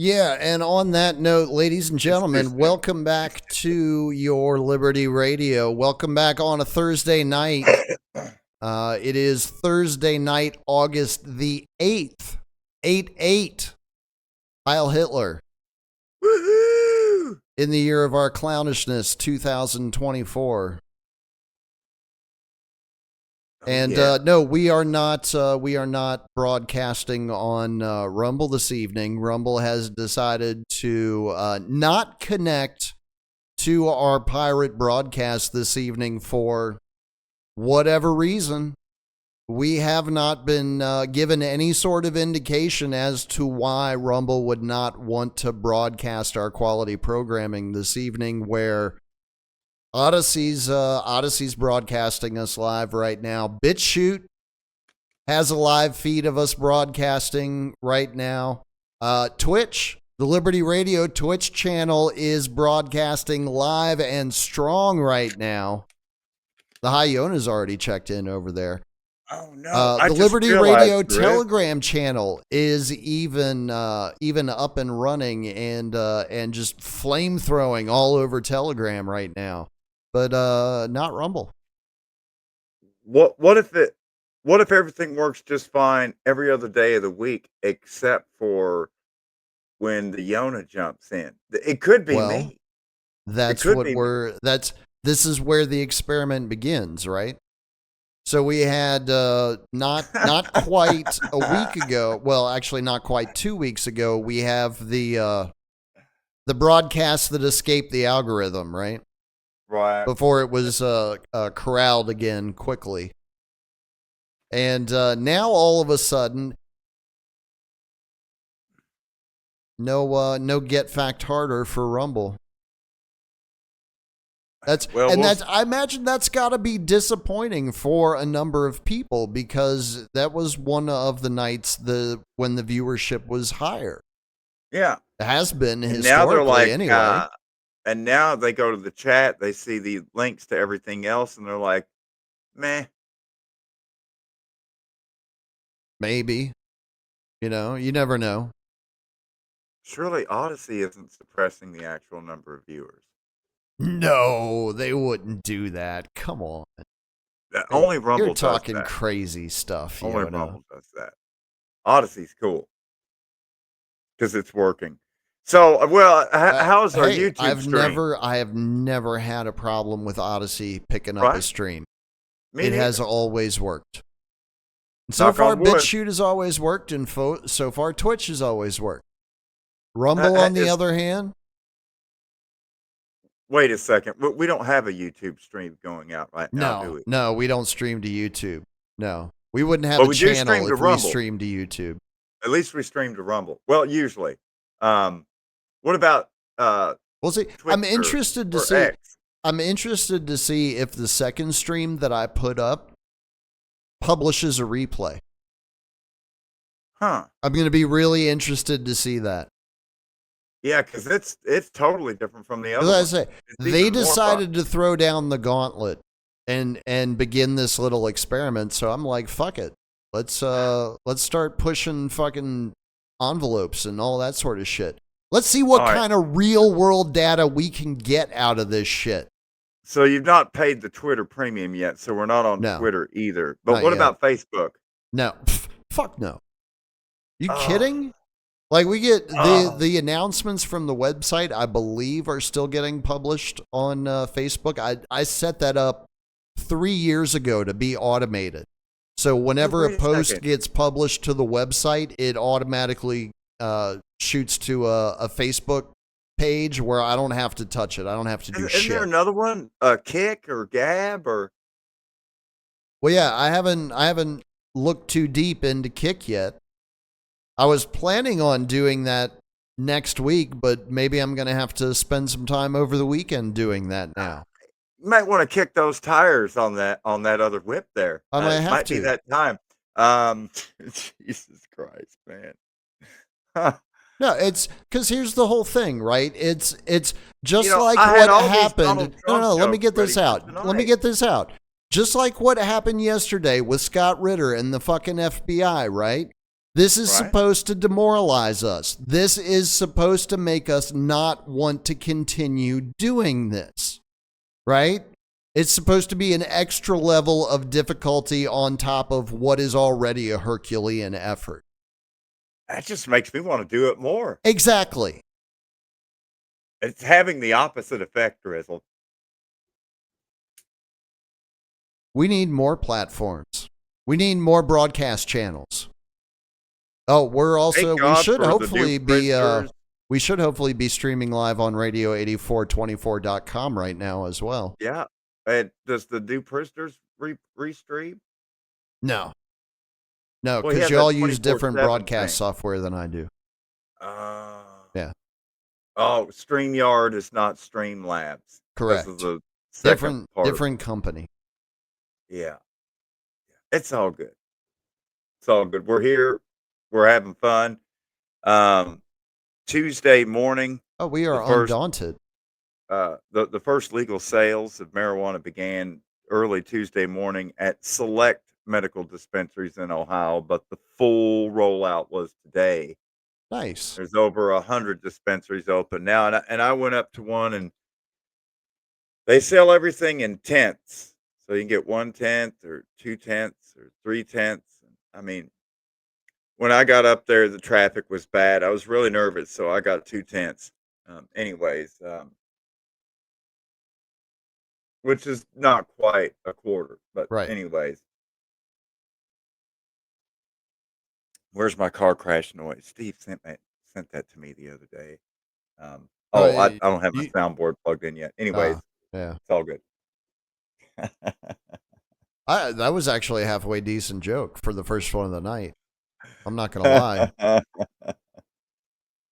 Yeah, and on that note, ladies and gentlemen, welcome back to your Liberty Radio. Welcome back on a Thursday night. It is Thursday night, August the 8th. 8-8. Heil Hitler. Woohoo! In the year of our clownishness, 2024. And no, we are not broadcasting on Rumble this evening. Rumble has decided to not connect to our pirate broadcast this evening for whatever reason. We have not been given any sort of indication as to why Rumble would not want to broadcast our quality programming this evening, where Odyssey's broadcasting us live right now. BitChute has a live feed of us broadcasting right now. Twitch, the Liberty Radio Twitch channel, is broadcasting live and strong right now. The High Yona's already checked in over there. Oh no! The Liberty Radio Telegram channel is even up and running and just flame throwing all over Telegram right now. But not Rumble. What if everything works just fine every other day of the week except for when the Yona jumps in? It could be me. This is where the experiment begins, right? So we had not quite a week ago. Well, actually, not quite 2 weeks ago. We have the broadcast that escaped the algorithm, right? Right. Before it was corralled again quickly. And now all of a sudden, no get fact harder for Rumble. I imagine that's got to be disappointing for a number of people, because that was one of the nights when the viewership was higher. Yeah. It has been historically, now they're like, anyway. And now they go to the chat, they see the links to everything else, and they're like, meh. Maybe. You never know. Surely Odyssey isn't suppressing the actual number of viewers. No, they wouldn't do that. Come on. Only Rumble You're talking does that. Crazy stuff. Only Rumble does that. Odyssey's cool because it's working. So, how's our YouTube stream? I have never had a problem with Odyssey picking up a stream. It has always worked. And so far, BitChute has always worked, and so far, Twitch has always worked. Rumble, on the other hand. Wait a second. We don't have a YouTube stream going out right now, do we? No, we don't stream to YouTube. No. We wouldn't have a channel if we streamed to YouTube. At least we stream to Rumble. Well, usually. What about we'll see. Twitter I'm interested to see. X? I'm interested to see if the second stream that I put up publishes a replay. Huh. I'm going to be really interested to see that. Yeah, because it's totally different from the other. As I say, they decided to throw down the gauntlet and begin this little experiment. So I'm like, fuck it. Let's start pushing fucking envelopes and all that sort of shit. Let's see what kind of real world data we can get out of this shit. So you've not paid the Twitter premium yet, so we're not on Twitter either. But what about Facebook? No. Fuck no. You kidding? Like, we get the announcements from the website, I believe, are still getting published on Facebook. I set that up 3 years ago to be automated. So whenever a post gets published to the website, it automatically shoots to a Facebook page where I don't have to touch it. I don't have to do shit. Is there another one? Kick or Gab or? Well, yeah, I haven't looked too deep into Kick yet. I was planning on doing that next week, but maybe I'm going to have to spend some time over the weekend doing that now. You might want to kick those tires on that other whip there. I might have to. Be that time. Jesus Christ, man. No, it's because here's the whole thing, right? It's just like what happened. No, let me get this out. Let me get this out. Just like what happened yesterday with Scott Ritter and the fucking FBI, right? This is Right. supposed to demoralize us. This is supposed to make us not want to continue doing this, right? It's supposed to be an extra level of difficulty on top of what is already a Herculean effort. That just makes me want to do it more. Exactly. It's having the opposite effect, Drizzle. We need more platforms. We need more broadcast channels. Oh, we should hopefully be streaming live on radio8424.com right now as well. Yeah. And does the new prisoners restream? No, Well, because you all use different broadcast software than I do. Yeah. Oh, StreamYard is not Streamlabs. Correct. This is the second part. Different company. Yeah. It's all good. It's all good. We're here. We're having fun. Tuesday morning. Oh, we are undaunted. The first legal sales of marijuana began early Tuesday morning at select medical dispensaries in Ohio, but the full rollout was today. Nice. There's over 100 dispensaries open now, and I went up to one, and they sell everything in tenths, so you can get 1/10 or 2/10 or 3/10. I mean, when I got up there, the traffic was bad. I was really nervous, so I got 2/10. Anyways, which is not quite a quarter, but right. Anyways. Where's my car crash noise? Steve sent that to me the other day. I don't have my soundboard plugged in yet. Anyways, yeah, it's all good. That was actually a halfway decent joke for the first one of the night. I'm not gonna lie.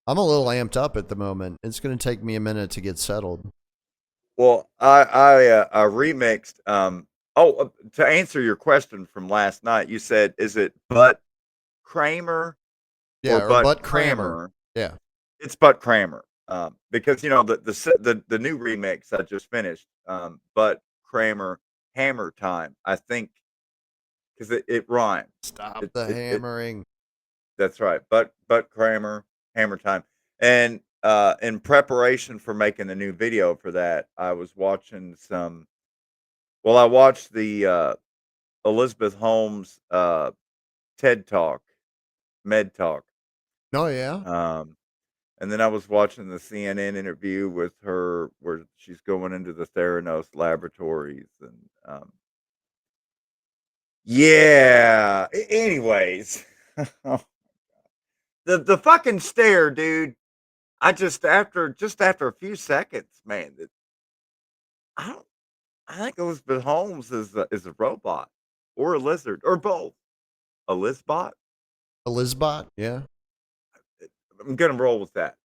I'm a little amped up at the moment. It's gonna take me a minute to get settled. Well, I remixed. To answer your question from last night, you said, "Is it Butt Kramer?" Yeah, or Butt Kramer. Yeah, it's Butt Kramer. Because the new remix I just finished. Butt Kramer Hammer Time. I think because it rhymes. Stop the hammering. That's right. Butt Kramer Hammer Time. And in preparation for making the new video for that, I was watching I watched the Elizabeth Holmes TED Talk, Med Talk. Oh yeah. And then I was watching the CNN interview with her where she's going into the Theranos laboratories and yeah. Anyways, the fucking stare, dude. I just after a few seconds, man. I think Elizabeth Holmes is a robot or a lizard or both. A Lizbot? Yeah. I'm gonna roll with that.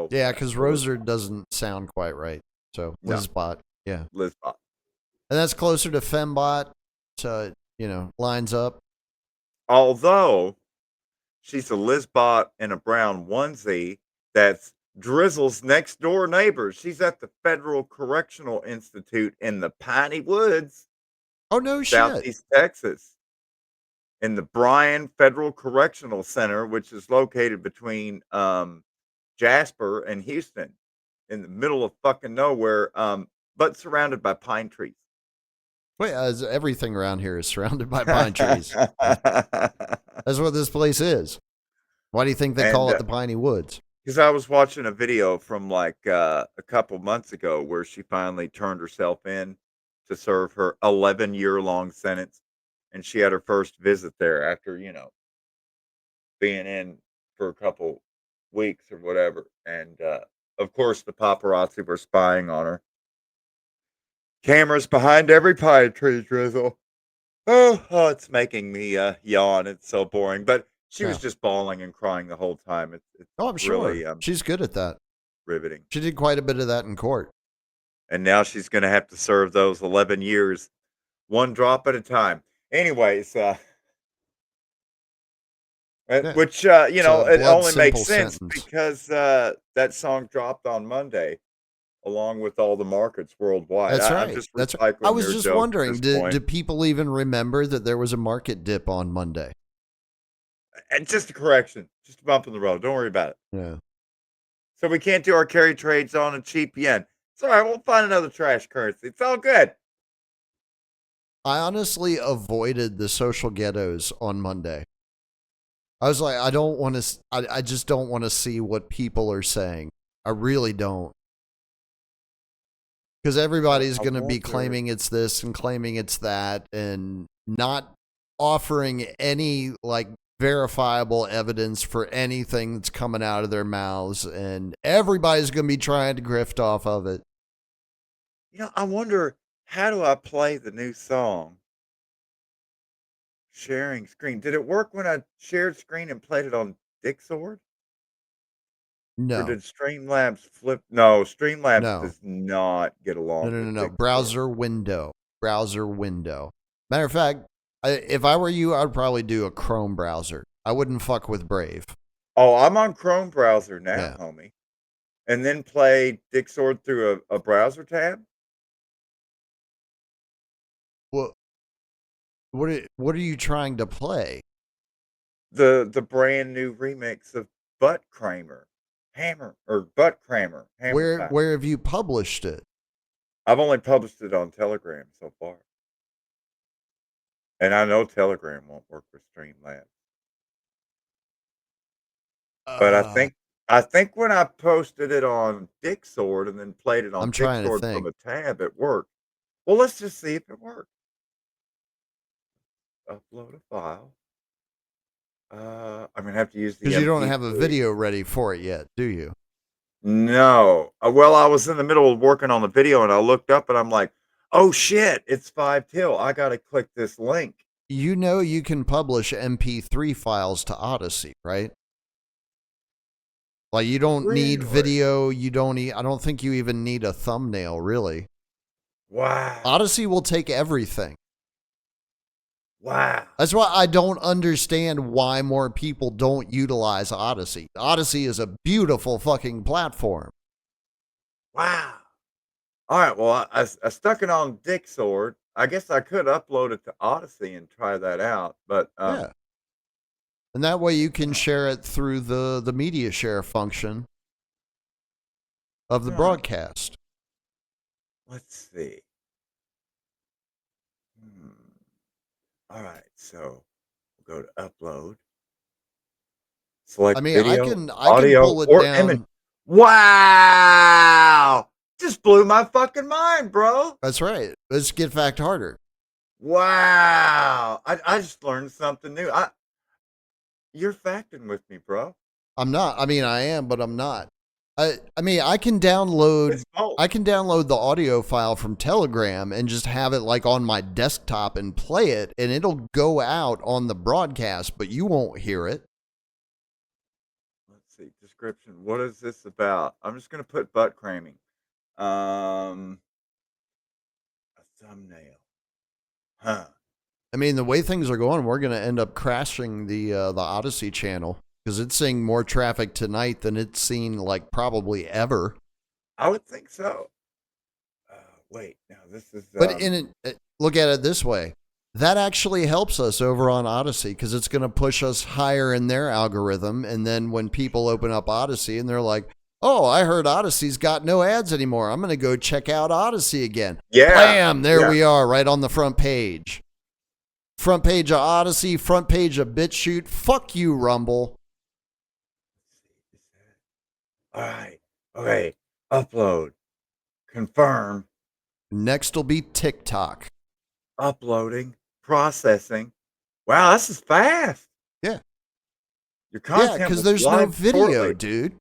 Yeah, because Rouser doesn't sound quite right. So Lizbot, yeah. Lizbot. And that's closer to Fembot, so lines up. Although she's a Lizbot in a brown onesie, that's Drizzle's next door neighbor. She's at the Federal Correctional Institute in the Piney Woods. Oh no shit. Southeast Texas. In the Bryan Federal Correctional Center, which is located between Jasper and Houston, in the middle of fucking nowhere, but surrounded by pine trees. Wait, everything around here is surrounded by pine trees. That's what this place is. Why do you think they call it the Piney Woods? Because I was watching a video from like a couple months ago where she finally turned herself in to serve her 11-year-long sentence. And she had her first visit there after, being in for a couple weeks or whatever. And, of course, the paparazzi were spying on her. Cameras behind every pine tree, Drizzle. Oh, it's making me yawn. It's so boring. But she was just bawling and crying the whole time. It's I'm really, sure. She's good at that. Riveting. She did quite a bit of that in court. And now she's going to have to serve those 11 years, one drop at a time. Anyways, which, it only makes sense because that song dropped on Monday along with all the markets worldwide. That's right. I was just wondering, do people even remember that there was a market dip on Monday? Just a correction. Just a bump in the road. Don't worry about it. Yeah. So we can't do our carry trades on a cheap yen. It's all right. We'll find another trash currency. It's all good. I honestly avoided the social ghettos on Monday. I was like, I don't want to, I just don't want to see what people are saying. I really don't. Because everybody's going to be claiming it's this and claiming it's that and not offering any like verifiable evidence for anything that's coming out of their mouths. And everybody's going to be trying to grift off of it. I wonder, how do I play the new song? Sharing screen. Did it work when I shared screen and played it on Dixord? Or No. did Streamlabs flip? No, Streamlabs No. does not get along with No. Dixord. Browser window. Matter of fact, if I were you, I'd probably do a Chrome browser. I wouldn't fuck with Brave. Oh, I'm on Chrome browser now, Yeah. homie. And then play Dixord through a browser tab? Well, what are you trying to play? The brand new remix of Butt Cramer. Butt Cramer. Where have you published it? I've only published it on Telegram so far. And I know Telegram won't work with Streamlabs. But I think when I posted it on Dixord and then played it on Dixord from a tab, it worked. Well, let's just see if it works. Upload a file. I'm gonna have to use the because you don't have a MP3. video ready for it yet, do you? No. Well, I was in the middle of working on the video and I looked up and I'm like, oh shit, it's 5 till. I gotta click this link. You know you can publish MP3 files to Odyssey, right? Like you don't need video, I don't think you even need a thumbnail, really. Wow. Odyssey will take everything. Wow. That's why I don't understand why more people don't utilize Odyssey. Odyssey is a beautiful fucking platform. Wow. All right. Well, I stuck it on Dixord. I guess I could upload it to Odyssey and try that out. But yeah. And that way you can share it through the media share function of the broadcast. Let's see. All right, so we'll go to upload. Select video, audio, can pull it or down. image. Wow! Just blew my fucking mind, bro. That's right. Let's get fact harder. Wow! I just learned something new. You're facting with me, bro. I'm not. I mean, I am, but I'm not. I can download the audio file from Telegram and just have it like on my desktop and play it, and it'll go out on the broadcast, but you won't hear it. Let's see. Description. What is this about? I'm just gonna put butt cramming. A thumbnail. Huh. I mean, the way things are going, we're gonna end up crashing the Odyssey channel. Because it's seeing more traffic tonight than it's seen, like, probably ever. I would think so. Wait, now this is... But look at it this way. That actually helps us over on Odyssey because it's going to push us higher in their algorithm. And then when people open up Odyssey and they're like, oh, I heard Odyssey's got no ads anymore. I'm going to go check out Odyssey again. Yeah. Bam, there we are, right on the front page. Front page of Odyssey, front page of BitChute. Fuck you, Rumble. All right. Okay. Upload. Confirm. Next will be TikTok. Uploading. Processing. Wow, this is fast. Yeah. Your content. Yeah, because there's no video, dude.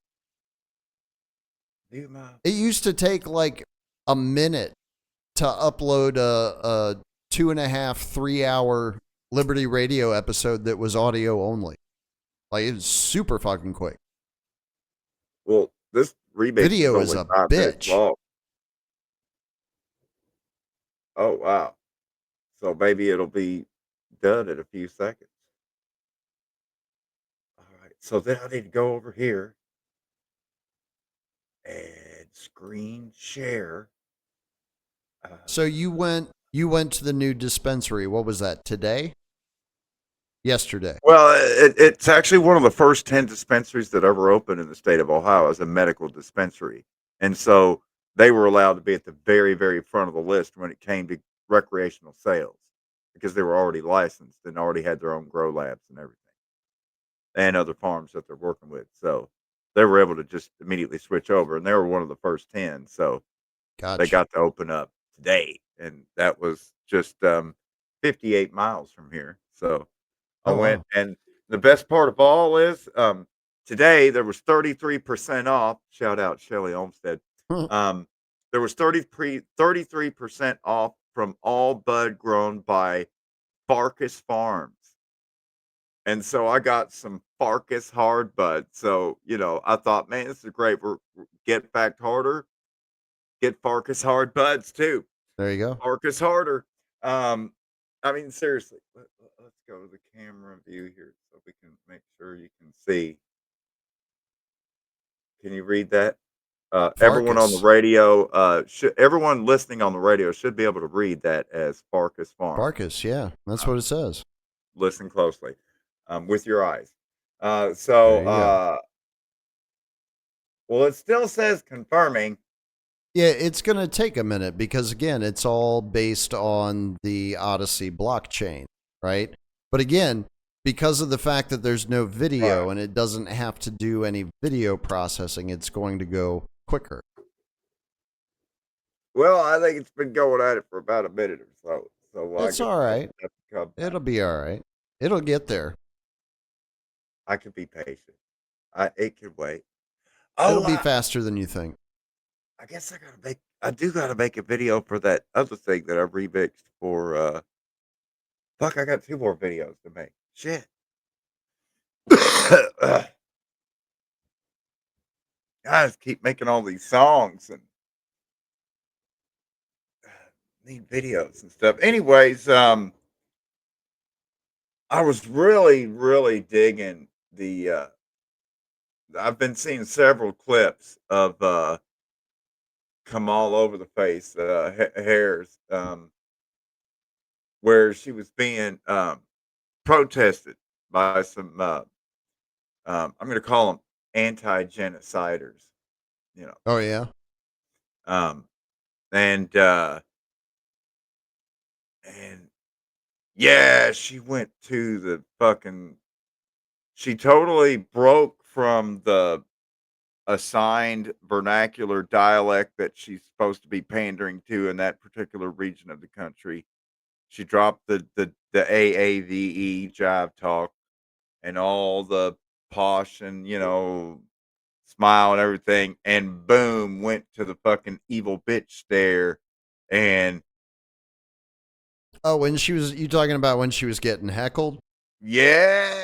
It used to take like a minute to upload a 2.5, 3 hour Liberty Radio episode that was audio only. Like, it was super fucking quick. Well, this rebate video is a bitch. Oh, wow. So maybe it'll be done in a few seconds. All right. So then I need to go over here and screen share. So you went to the new dispensary. What was that, today? yesterday. Well, it's actually one of the first 10 dispensaries that ever opened in the state of Ohio as a medical dispensary. And so they were allowed to be at the very, very front of the list when it came to recreational sales because they were already licensed and already had their own grow labs and everything and other farms that they're working with. So they were able to just immediately switch over, and they were one of the first 10. So they Gotcha. got to open up today, and that was just 58 miles from here. So I Oh went, wow. and the best part of all is today there was 33% off. Shout out Shelly Olmstead. Um, there was 33% off from all bud grown by Farkas Farms. And so I got some Farkas hard bud. So, I thought, man, this is great. We're get back harder, get Farkas hard buds too. There you go. Farkas harder. Um, I mean, seriously, let's go to the camera view here so we can make sure you can see. Can you read that? Everyone on the Farkas. radio, everyone listening on the radio should be able to read that as Farkas Farms. Farkas, yeah. That's Um, what it says. listen closely with your eyes. There you go. Well, it still says confirming. Yeah, it's going to take a minute because, again, it's all based on the Odyssey blockchain, right? But again, because of the fact that there's no video Right. and it doesn't have to do any video processing, it's going to go quicker. Well, I think it's been going at it for about a minute or so. So I It's guess all we'll right. just have to come back. It'll be all right. It'll get there. I can be patient. It can wait. It'll Oh, be faster than you think. I guess I do gotta make a video for that other thing that I remixed for fuck, I got 2 more videos to make. Shit. Guys keep making all these songs and need videos and stuff. Anyways, I was really, really digging I've been seeing several clips of come all over the face hairs where she was being protested by some I'm going to call them anti-genociders, you know. Oh, yeah. Um and yeah, she went to the fucking she totally broke from the assigned vernacular dialect that she's supposed to be pandering to in that particular region of the country. She dropped the AAVE jive talk and all the posh and smile and everything, and boom, went to the fucking evil bitch stare, and Oh, when she was, you talking about when she was getting heckled? yeah,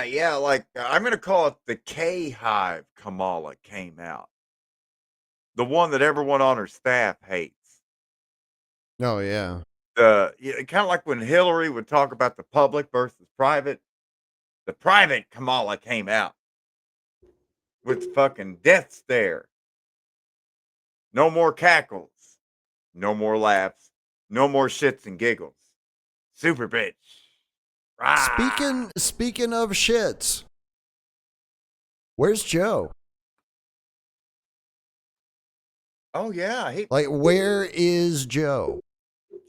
yeah, like I'm gonna call it the K Hive Kamala came out, the one that everyone on her staff hates. Oh, yeah. Kind of like when Hillary would talk about the public versus private. The private Kamala came out with fucking death stare. No more cackles. No more laughs. No more shits and giggles. Super bitch. Rah! Speaking of shits, where's Joe? Oh yeah, Like, where is Joe?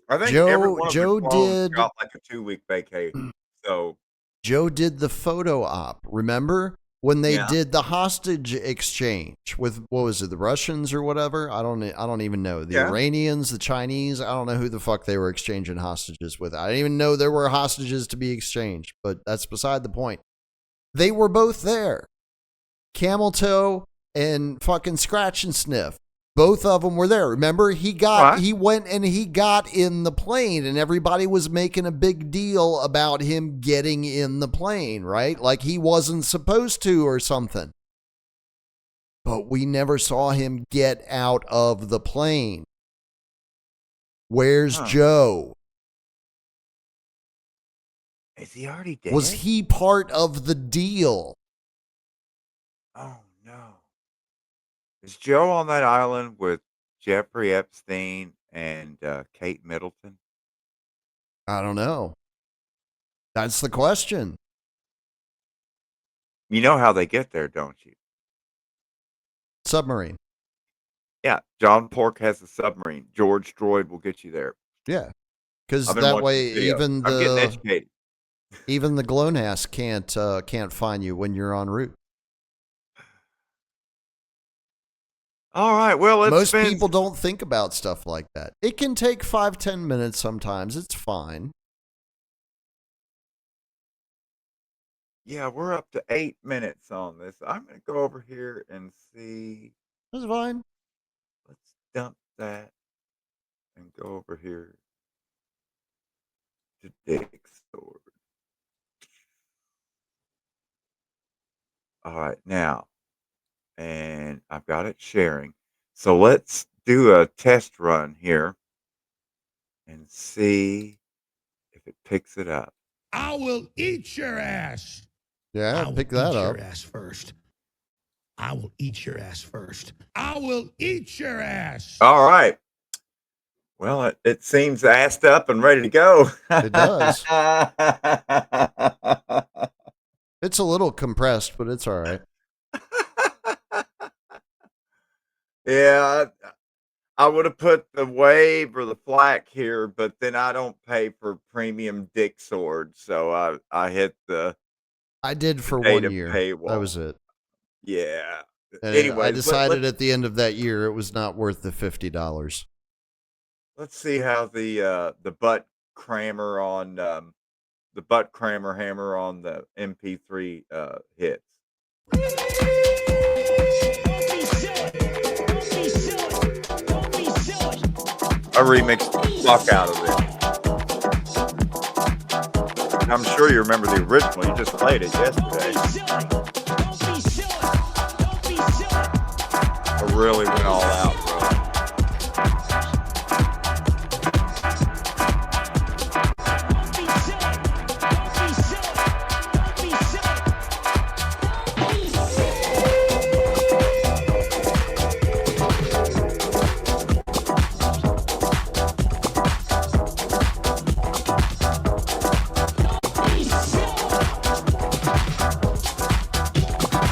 I think every Joe one of the Joe clones did got like a 2-week vacation. So Joe did the photo op. Remember when they yeah, did the hostage exchange with, what was it, the Russians or whatever? I don't even know. The yeah. Iranians, the Chinese, I don't know who the fuck they were exchanging hostages with. I didn't even know there were hostages to be exchanged, but that's beside the point. They were both there. Camel Toe and fucking Scratch and Sniff. Both of them were there. Remember, Right. he went and he got in the plane, and everybody was making a big deal about him getting in the plane, right? Like he wasn't supposed to or something. But we never saw him get out of the plane. Where's Huh. Joe? Is he already Was dead? he part of the deal? Oh no. Is Joe on that island with Jeffrey Epstein and Kate Middleton? I don't know. That's the question. You know how they get there, don't you? Submarine. Yeah, John Pork has a submarine. George Droid will get you there. Yeah, because I've been that watching way videos. I'm getting educated. even the GLONASS can't find you when you're en route. All right. Well, most people don't think about stuff like that. It can take 5-10 minutes sometimes. It's fine. Yeah, we're up to 8 minutes on this. I'm going to go over here and see. That's fine. Let's dump that and go over here to Dick's sword. All right, now, and I've got it sharing. So let's do a test run here and see if it picks it up. I will eat your ass. Yeah, pick that up. Your ass first. I will eat your ass first. I will eat your ass. All right. Well, it seems assed up and ready to go. It does. It's a little compressed, but it's all right. Yeah, I would have put the wave or the flak here, but then I don't pay for premium Dick sword, so I hit the. I did for 1 year. Paywall. That was it. Yeah. Anyway, I decided at the end of that year it was not worth the $50. Let's see how the butt crammer on the butt crammer hammer on the MP3 hits. I remixed the fuck out of it. I'm sure you remember the original. You just played it yesterday. I really went all out, bro.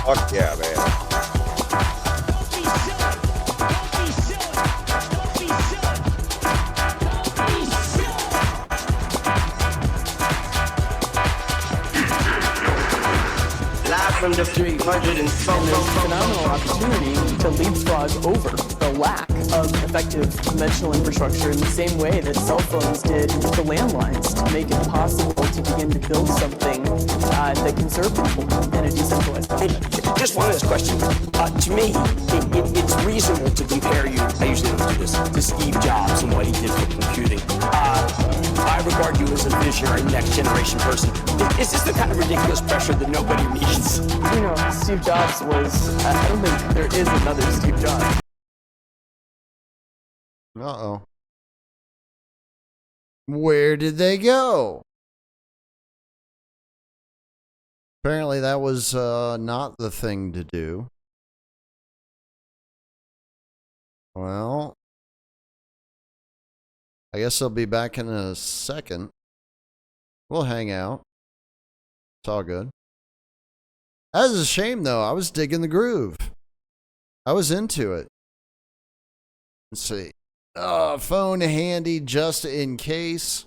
Fuck yeah, man. From the 300 and phenomenal opportunity to leapfrog over the lack of effective conventional infrastructure in the same way that cell phones did the landlines to make it possible to begin to build something that can serve people in a decentralized way. Just one last question. To me, it's reasonable to compare you, I usually don't do this, to Steve Jobs and what he did for computing. I regard you as a visionary, next generation person. Is this the kind of ridiculous pressure that nobody needs? You know, Steve Jobs was, I don't think there is another Steve Jobs. Uh-oh. Where did they go? Apparently that was not the thing to do. Well, I guess I'll be back in a second. We'll hang out. It's all good. That was a shame, though. I was digging the groove. I was into it. Let's see. Phone handy just in case.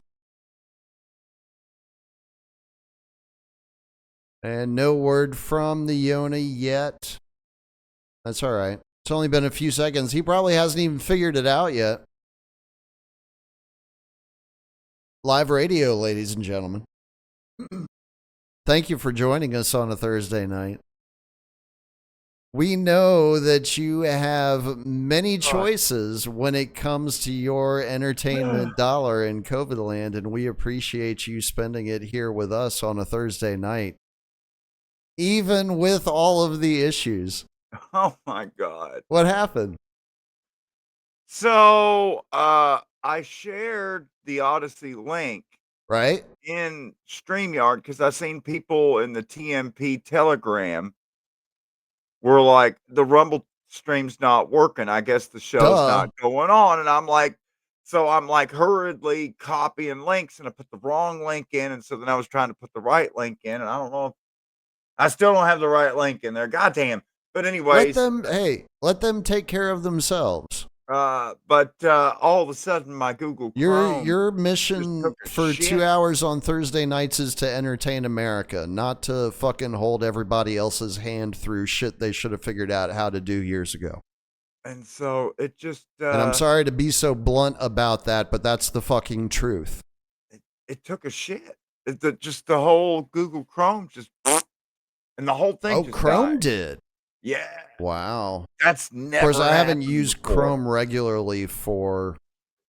And no word from the Yona yet. That's all right. It's only been a few seconds. He probably hasn't even figured it out yet. Live radio, ladies and gentlemen. Thank you for joining us on a Thursday night. We know that you have many choices when it comes to your entertainment dollar in COVID land, and we appreciate you spending it here with us on a Thursday night, even with all of the issues. Oh my God. What happened? So, I shared the Odyssey link Right? in StreamYard because I seen people in the TMP Telegram were like, the Rumble stream's not working. I guess the show's not going on. And I'm like, So I'm like hurriedly copying links, and I put the wrong link in, and so then I was trying to put the right link in, and I don't know if I still don't have the right link in there. Goddamn. But anyways, let them take care of themselves. But all of a sudden, my Google Chrome Your just mission took a for shit. 2 hours on Thursday nights is to entertain America, not to fucking hold everybody else's hand through shit they should have figured out how to do years ago. And so it just and I'm sorry to be so blunt about that, but that's the fucking truth. It took a shit. Just the whole Google Chrome just and the whole thing. Oh, just Chrome died. did. Yeah. Wow. That's never. Of course, I haven't happened used before. Chrome regularly for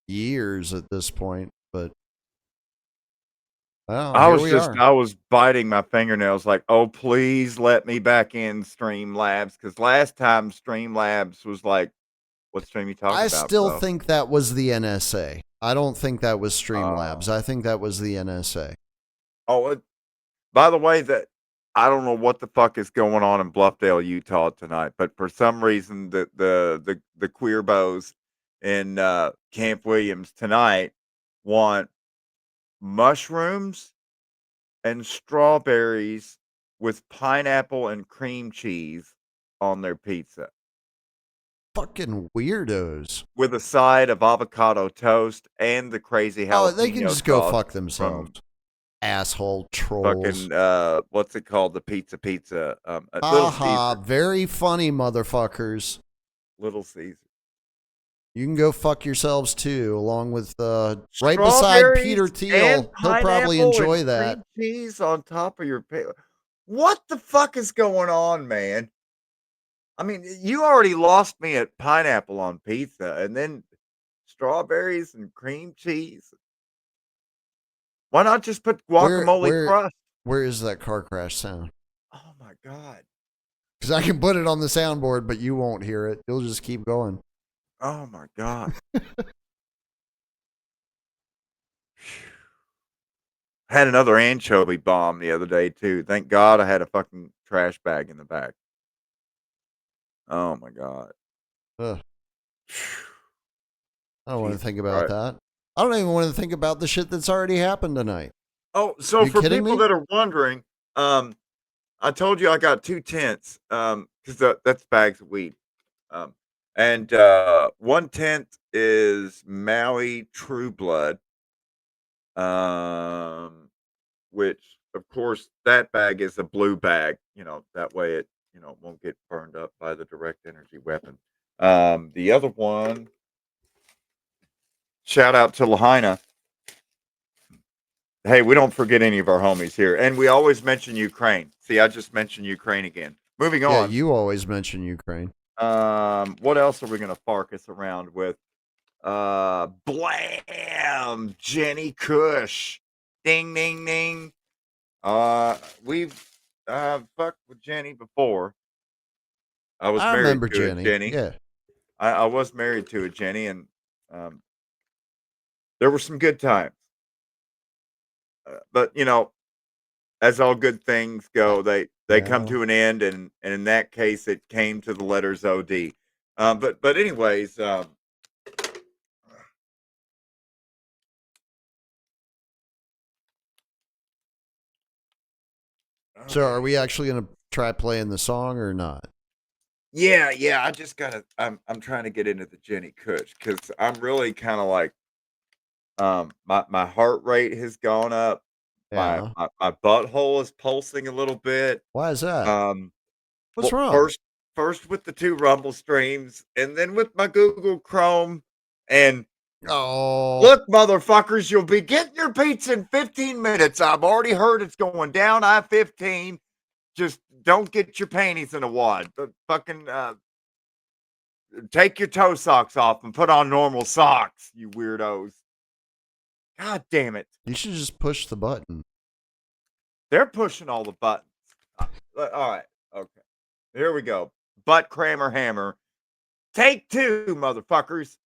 years at this point, but well, I are. was biting my fingernails like, oh, please let me back in Streamlabs, because last time Streamlabs was like, what stream you talking about? I still bro? think that was the NSA. I don't think that was Streamlabs. I think that was the NSA. Oh, by the way, that I don't know what the fuck is going on in Bluffdale, Utah tonight, but for some reason the queer bows in Camp Williams tonight want mushrooms and strawberries with pineapple and cream cheese on their pizza. Fucking weirdos. With a side of avocado toast and the crazy jalapeno. Oh, they can just go fuck themselves. Asshole trolls. Fucking, what's it called? The pizza. Little Caesar. Very funny, motherfuckers. Little Caesar. You can go fuck yourselves too, along with right beside Peter Thiel. He'll probably enjoy that. Cream cheese on top of your What the fuck is going on, man? I mean, you already lost me at pineapple on pizza, and then strawberries and cream cheese. Why not just put guacamole crust? Where is that car crash sound? Oh my God. Because I can put it on the soundboard, but you won't hear it. You'll just keep going. Oh my God. Had another anchovy bomb the other day too. Thank God I had a fucking trash bag in the back. Oh my God. Ugh. I don't want to think about that. I don't even want to think about the shit that's already happened tonight. Oh, so for people that are wondering, I told you I got 2 tents, because that's bags of weed. And 1 tent is Maui True Blood, which of course that bag is a blue bag. That way it won't get burned up by the direct energy weapon. The other one, shout out to Lahaina. Hey, we don't forget any of our homies here. And we always mention Ukraine. See, I just mentioned Ukraine again. Moving on. Yeah, you always mention Ukraine. What else are we going to farkas around with? Blam! Jenny Kush. Ding, ding, ding. We've fucked with Jenny before. I remember married to Jenny. Yeah. I was married to a Jenny, and there were some good times. But as all good things go, they come to an end, and in that case, it came to the letters OD. But anyways, so are we actually gonna try playing the song or not? Yeah. I just gotta. I'm trying to get into the Jenny Kush because I'm really kind of like. My heart rate has gone up. Yeah. My butthole is pulsing a little bit. Why is that? What's wrong? First with the 2 Rumble streams, and then with my Google Chrome. And look, motherfuckers, you'll be getting your pizza in 15 minutes. I've already heard it's going down I-15. Just don't get your panties in a wad. But fucking take your toe socks off and put on normal socks, you weirdos. God damn it. You should just push the button. They're pushing all the buttons. All right. Okay. Here we go. Butt crammer hammer. Take 2, motherfuckers.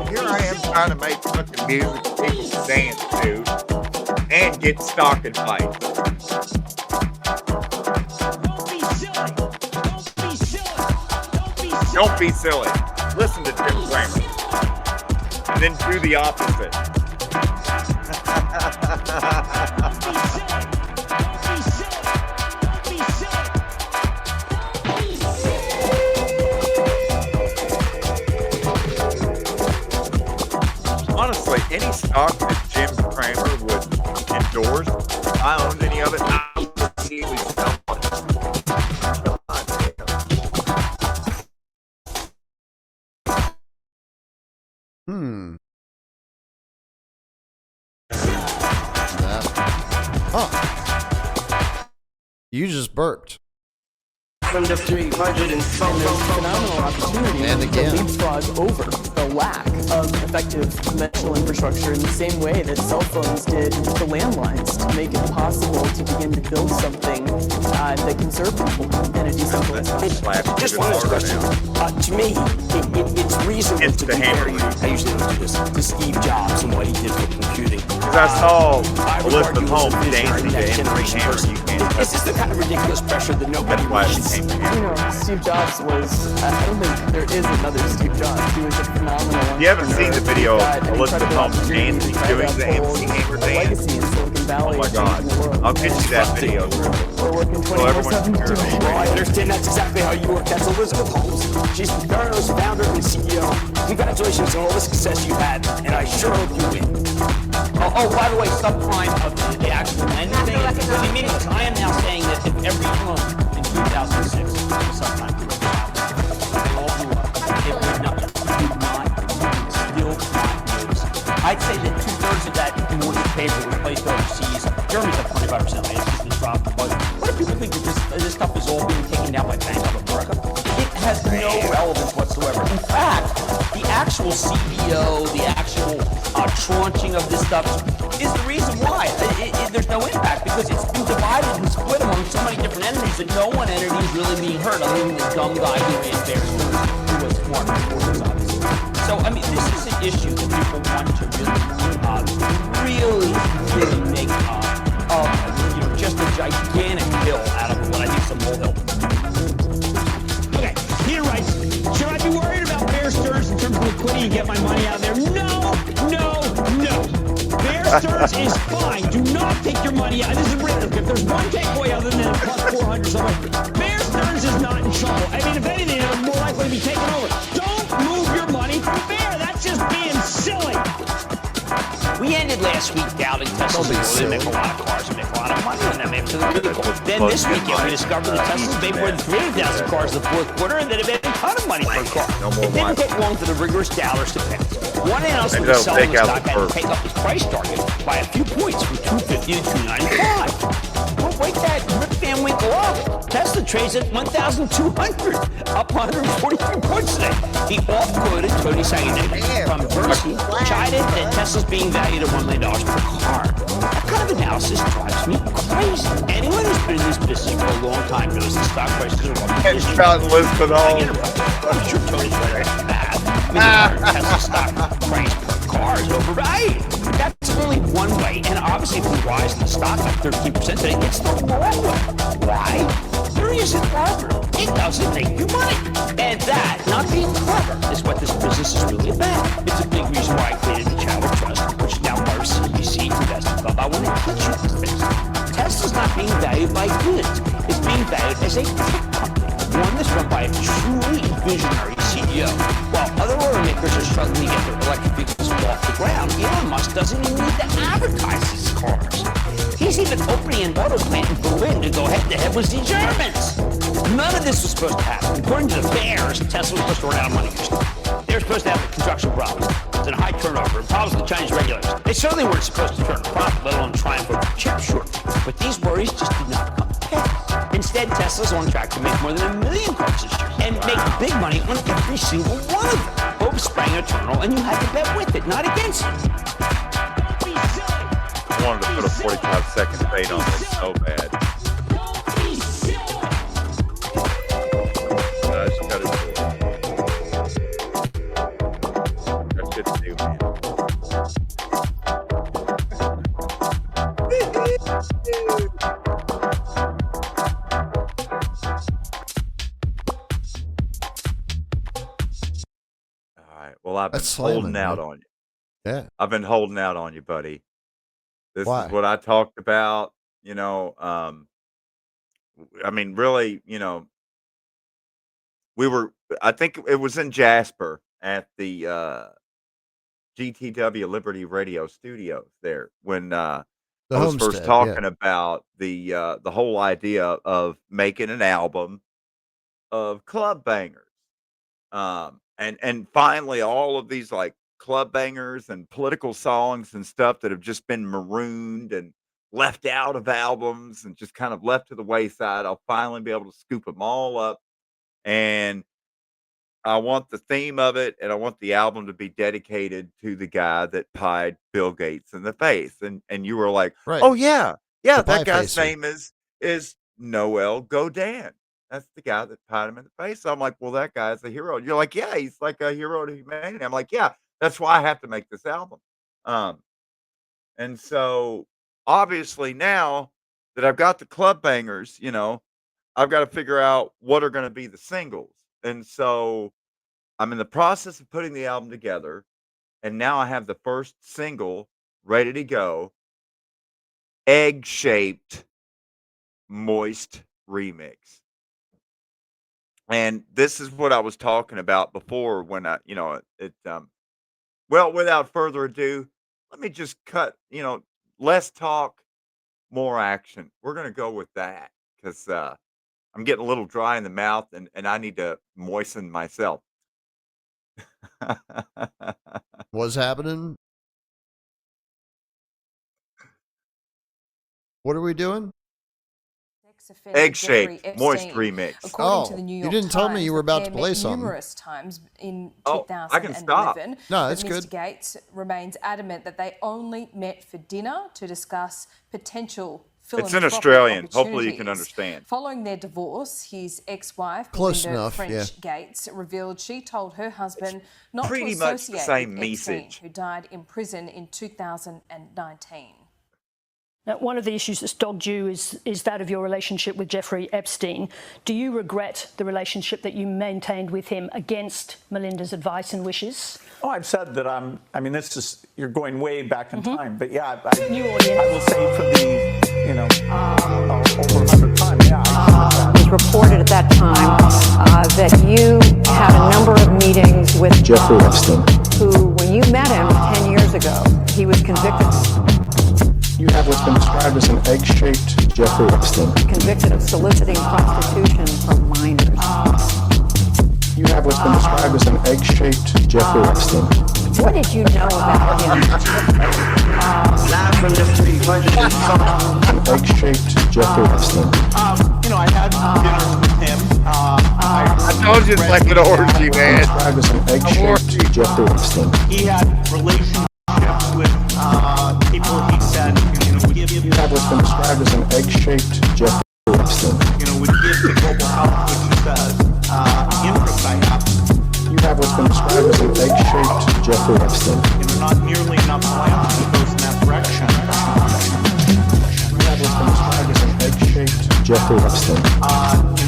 Here I am trying to make fucking music people dance to and get stocking fights. Don't be silly. Listen to Jim Cramer. And then do the opposite. Honestly, any stock that Jim Cramer would endorse, if I owned any of it, I would immediately sell it. You just burped. From the 300 and phenomenal opportunity And again. to leapfrog over the lack of effective conventional infrastructure in the same way that cell phones did the landlines to make it possible to begin to build something that can serve people in a decentralized fashion. Just one last question. To me, it's reasonable to compare you. I usually don't do this. To Steve Jobs and what he did for computing. Because I saw I would Elizabeth argue as a Holmes visionary dancing to next generation Hammer. person. You can't Is this the kind of ridiculous pressure that nobody That's why she wants? came to You Hammer. know, Steve Jobs was, I don't think there is another Steve Jobs. He was a phenomenal You haven't seen the video entrepreneur. of Elizabeth Holmes dancing, doing the MC Hammer A dance? legacy in Silicon Valley. Oh my God. I'll get you that video. We're working So everyone 24/7 can hear to it. Well, I understand that's exactly how you work. That's Elizabeth Holmes. She's the Theranos founder and CEO. Congratulations on all the success you've had, and I sure hope you win. Oh, by the way, subprime of the actual lending thing is really meaningless. I am now saying that if every loan in 2006 was subprime to a child, they all blew up. It would not, still not notice. I'd say that 2/3 of that mortgage paper was placed overseas. Germany's at 25%. It's just a drop. But what do people think that this stuff is all being taken down by Bank of America? It has no relevance whatsoever. In fact, the actual CBO, the actual tranching of this stuff is the reason why there's no impact, because it's been divided and split among so many different entities that no one entity is really being hurt, other than the dumb guy who ran Bear Stearns, who was smart before this, obviously. So, I mean, this is an issue that people want to really make just a gigantic hill out of what I think is a molehill. Okay, Peter writes, should I be worried about Bear Stearns in terms of liquidity and get my money out of there? No. Bear Stearns is fine. Do not take your money out. This is written. If there's one takeaway other than plus 400 something, Bear Stearns is not in trouble. I mean, if anything, they're more likely to be taken over. Don't move your money from Bear. That's just being silly. We ended last week doubting Tesla's ability to make a lot of cars and make a lot of money on them after the really cool. Then this weekend we discovered that Tesla's made more than 300,000 cars in the fourth quarter and that it made a ton of money per car. It didn't take long for the rigorous doubters to pick. One announcement was selling the stock had to take up its price target by a few points from $250 to $295. Don't break that Rip Van Winkle up. Tesla trades at 1,200, up 143 points today. The off-quoted Tony Saganini from Bercy chided that Tesla's being valued at $1 million per car. That kind of analysis drives me crazy. Anyone who's been in this business for a long time knows the stock prices are up. It's about Elizabeth Holmes. I'm sure Tony's right about that. I mean, Tesla stock price per car is overvalued. That's only one way, and obviously if we rise in the stock by 13% today, it's the wrong way. Why? There isn't clever. It doesn't make you money. And that, not being clever, is what this business is really about. It's a big reason why I created the Channel Trust, which is now part of CBC Investment Club. I want to teach you these things. Tesla's not being valued by goods. It's being valued as a tech company, one that's run by a truly visionary CEO. While other automakers are struggling to get their electric vehicles off the ground, Elon Musk doesn't even need to advertise his cars. He's even opening an auto plant in Berlin to go head-to-head with the Germans. None of this was supposed to happen. According to the Bears, Tesla was supposed to run out of money. They were supposed to have construction problems and high turnover and problems with the Chinese regulators. They certainly weren't supposed to turn a profit, let alone triumph over chip shortage. But these worries just did not come to pass. Instead, Tesla's on track to make more than 1 million cars this year and make big money on every single one of them. Hope sprang eternal, and you had to bet with it, not against it. I wanted to put a 45-second fade on this so bad. I just got to do it. That's good to do, man. I've been That's slamming, holding out man. on you. Yeah. I've been holding out on you, buddy. This Why? is what I talked about. I mean, really, I think it was in Jasper at the GTW Liberty Radio Studios there when I The was first Homestead. Yeah. talking about the whole idea of making an album of club bangers. And finally all of these like club bangers and political songs and stuff that have just been marooned and left out of albums and just kind of left to the wayside. I'll finally be able to scoop them all up, and I want the theme of it, and I want the album to be dedicated to the guy that pied Bill Gates in the face. And you were like, Right. "Oh yeah, The that pie guy's facer. name is Noel Godin. That's the guy that pied him in the face." So I'm like, "Well, that guy's a hero." You're like, "Yeah, he's like a hero to humanity." I'm like, "Yeah, that's why I have to make this album." And so obviously now that I've got the club bangers, I've got to figure out what are going to be the singles. And so I'm in the process of putting the album together, and now I have the first single ready to go. Egg-shaped moist remix. And this is what I was talking about before when well, without further ado, let me just cut, less talk, more action. We're going to go with that because I'm getting a little dry in the mouth, and I need to moisten myself. What's happening? What are we doing? Egg-shaped moist remix. According to the New York you didn't tell me you were about to play something. Numerous times in I can stop. 2011. No, that's Mr. good. Gates remains adamant that they only met for dinner to discuss potential It's in philanthropic Australian. Hopefully you can opportunities. understand. Following their divorce, his ex-wife, Close Melinda enough, French yeah. Gates, revealed she told her husband not to pretty much the associate same with Epstein, message. who died in prison in 2019. Now, one of the issues that's dogged you is that of your relationship with Jeffrey Epstein. Do you regret the relationship that you maintained with him against Melinda's advice and wishes? Oh, I've said that you're going way back in time. But yeah, I will say for over 100 times, yeah. It was reported at that time that you had a number of meetings with Jeffrey Epstein, who, when you met him 10 years ago, he was convicted have what's been described as an egg-shaped Jeffrey Epstein. Convicted of soliciting prostitution from minors. You have what's been described as an egg-shaped Jeffrey Epstein. What did you know about him? An egg-shaped Jeffrey Epstein. I had dinners with him. I told you it's like an orgy, man. Described as an egg-shaped Jeffrey Epstein. He had relationships with people he said, You have what's been described as an egg-shaped Jeffrey Epstein. Would give to global health, which he says, interests I have. You have what's been described as an egg-shaped Jeffrey Epstein. Not nearly enough philanthropy goes in that direction. You have what's been described as an egg-shaped Jeffrey Epstein.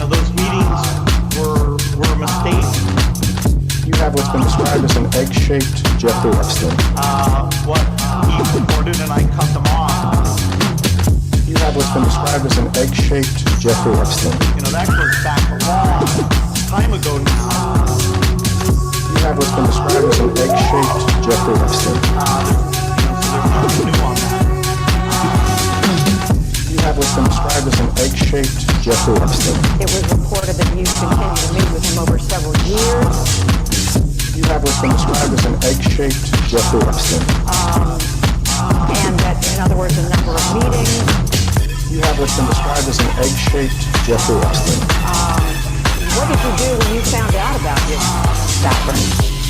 Those meetings were a mistake. You have what's been described as an egg-shaped Jeffrey Epstein. What he reported, and I cut them off. You have what's been described as an egg-shaped Jeffrey Epstein. That goes back a long time ago now. You have what's been described as an egg-shaped Jeffrey Epstein. There's nothing new on that. You have what's been described as an egg-shaped Jeffrey Epstein. It was reported that you continued to meet with him over several years. You have what's been described as an egg-shaped Jeffrey Epstein. And that, in other words, a number of meetings. You have what's been described as an egg-shaped Jeffrey Epstein. What did you do when you found out about his background?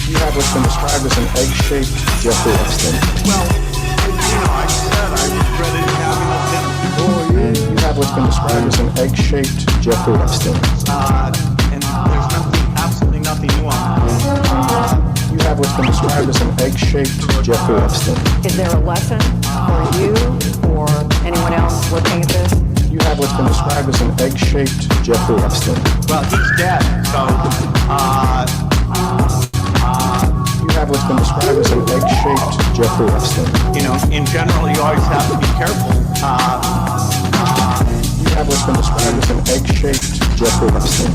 You have what's been described as an egg-shaped Jeffrey Epstein. Well, I said I regretted having a dinner. You have what's been described as an egg-shaped Jeffrey Epstein. And there's absolutely nothing new on that. You have what's been described as an egg-shaped Jeffrey Epstein. Is there a lesson for you or anyone else looking at this? You have what's been described as an egg-shaped Jeffrey Epstein. Well, he's dead, so You have what's been described as an egg-shaped Jeffrey Epstein. You know, in general, you always have to be careful. You have what's been described as an egg-shaped Jeffrey Epstein.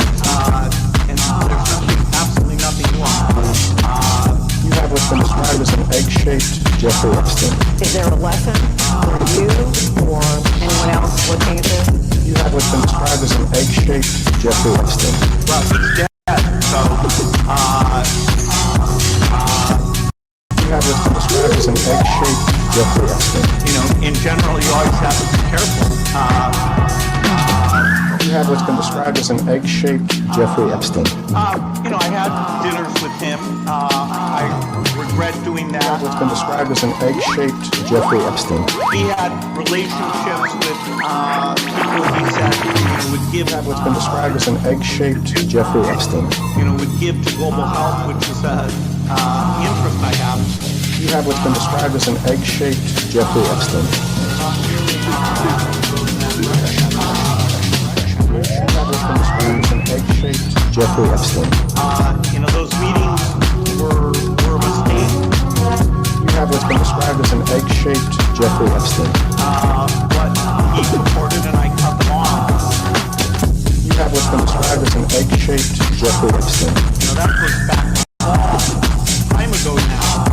And there's absolutely nothing new on that. You have what's been described as an egg-shaped Jeffrey Epstein. Is there a lesson for you or anyone else looking at this? You have what's been described as an egg-shaped Jeffrey Epstein. Well, he's dead, so, You have what's been described as an egg-shaped Jeffrey Epstein. you know, in general, you always have to be careful. You have what's been described as an egg-shaped Jeffrey Epstein. You know, I had dinners with him. I regret doing You have that. what's been described as an egg-shaped Jeffrey Epstein. He had relationships with people he said, would give, You have what's been described as an egg-shaped Jeffrey Epstein. would give to global health, which is a interest I have. You have what's been described as an egg-shaped Jeffrey Epstein. You have what's been described as an egg-shaped Jeffrey Epstein. You know, those meetings were a mistake. You have what's been described as an egg-shaped Jeffrey Epstein. But he reported and I cut them off. You have what's been described as an egg-shaped Jeffrey Epstein. You know, that goes back a long time ago now.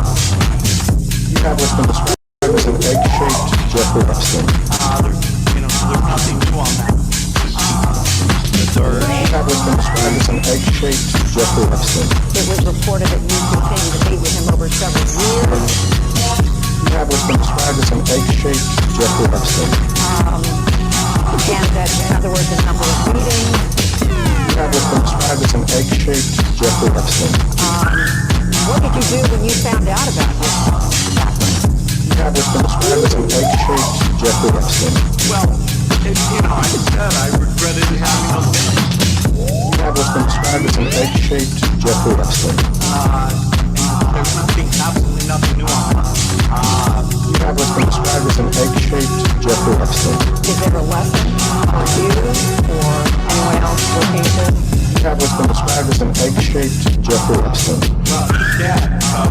You have what's been described as an egg-shaped Jeffrey Epstein. There's nothing new on that. You have what's been described as an egg-shaped Jeffrey Epstein. It was reported that you continued to meet with him over several years. You have what's been described as an egg-shaped Jeffrey Epstein. And that, in other words, a number of meetings. You have what's been described as an egg-shaped Jeffrey Epstein. What did you do when you found out about this? You have what's been described as an egg-shaped Jeffrey Epstein. Well, I said I regretted having those dinners. You have what's been described as an egg-shaped Jeffrey Epstein. There's absolutely nothing new on that. You have what's been described as an egg-shaped Jeffrey Epstein. Is there a lesson for you or anyone else looking at this? You have what's been described as an egg-shaped Jeffrey Epstein. Well, he's dead, so,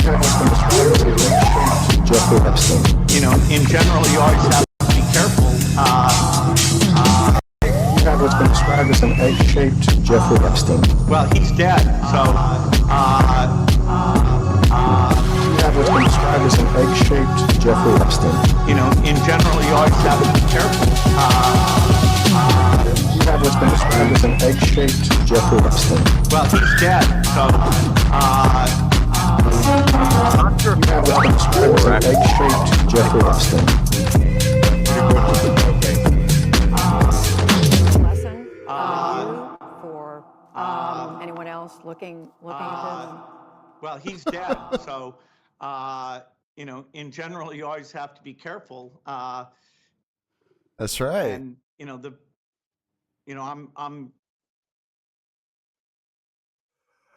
You have what's been described as an egg-shaped Jeffrey Epstein. you know, in general, you always have to be careful. You have what's been described as an egg-shaped Jeffrey Epstein. Well, he's dead, so, You have what's been described as an egg-shaped Jeffrey Epstein. you know, in general, you always have to be careful. You have what's been described as an egg-shaped Jeffrey Epstein. Well, he's dead, so, You have what's been described as an egg-shaped Jeffrey Epstein. Lesson for anyone else looking at this? well, he's dead, so, in general, you always have to be careful. That's right. And, I'm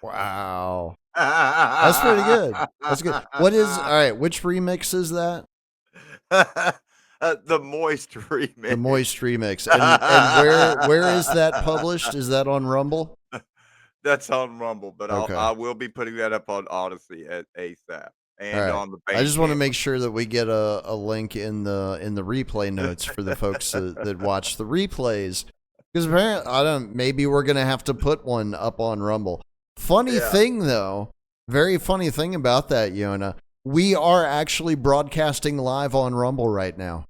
Wow. That's pretty good. That's good. What is, all right, which remix is that? The moist remix. The moist remix. And where is that published? Is that on Rumble? That's on Rumble, but Okay. I will be putting that up on Odyssey at ASAP and All right. on the. I just want to Bandcamp. make sure that we get a link in the replay notes for the folks that watch the replays, because apparently maybe we're gonna have to put one up on Rumble. Funny thing though, very funny thing about that, Yona, we are actually broadcasting live on Rumble right now,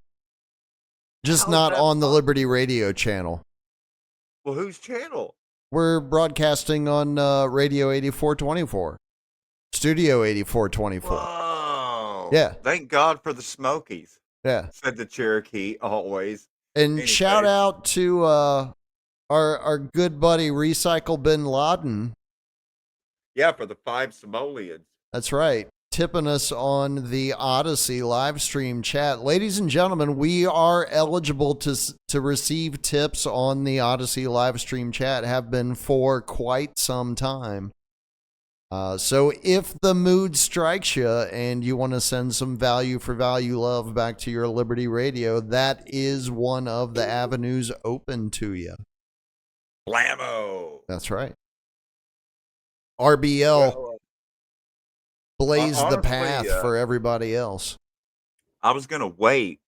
just not on the Liberty Radio channel. Well, whose channel? We're broadcasting on Radio 8424, Studio 8424. Whoa! Yeah. Thank God for the Smokies. Yeah. Said the Cherokee always. And Anyway. shout out to our good buddy Recycle Bin Laden. Yeah, for the 5 simoleons. That's right. Tipping us on the Odyssey live stream chat. Ladies and gentlemen, we are eligible to receive tips on the Odyssey live stream chat, have been for quite some time. So if the mood strikes you and you want to send some value for value love back to your Liberty Radio, that is one of the avenues open to you. Blammo! That's right. RBL Well, blaze the honestly, path for everybody else. I was gonna wait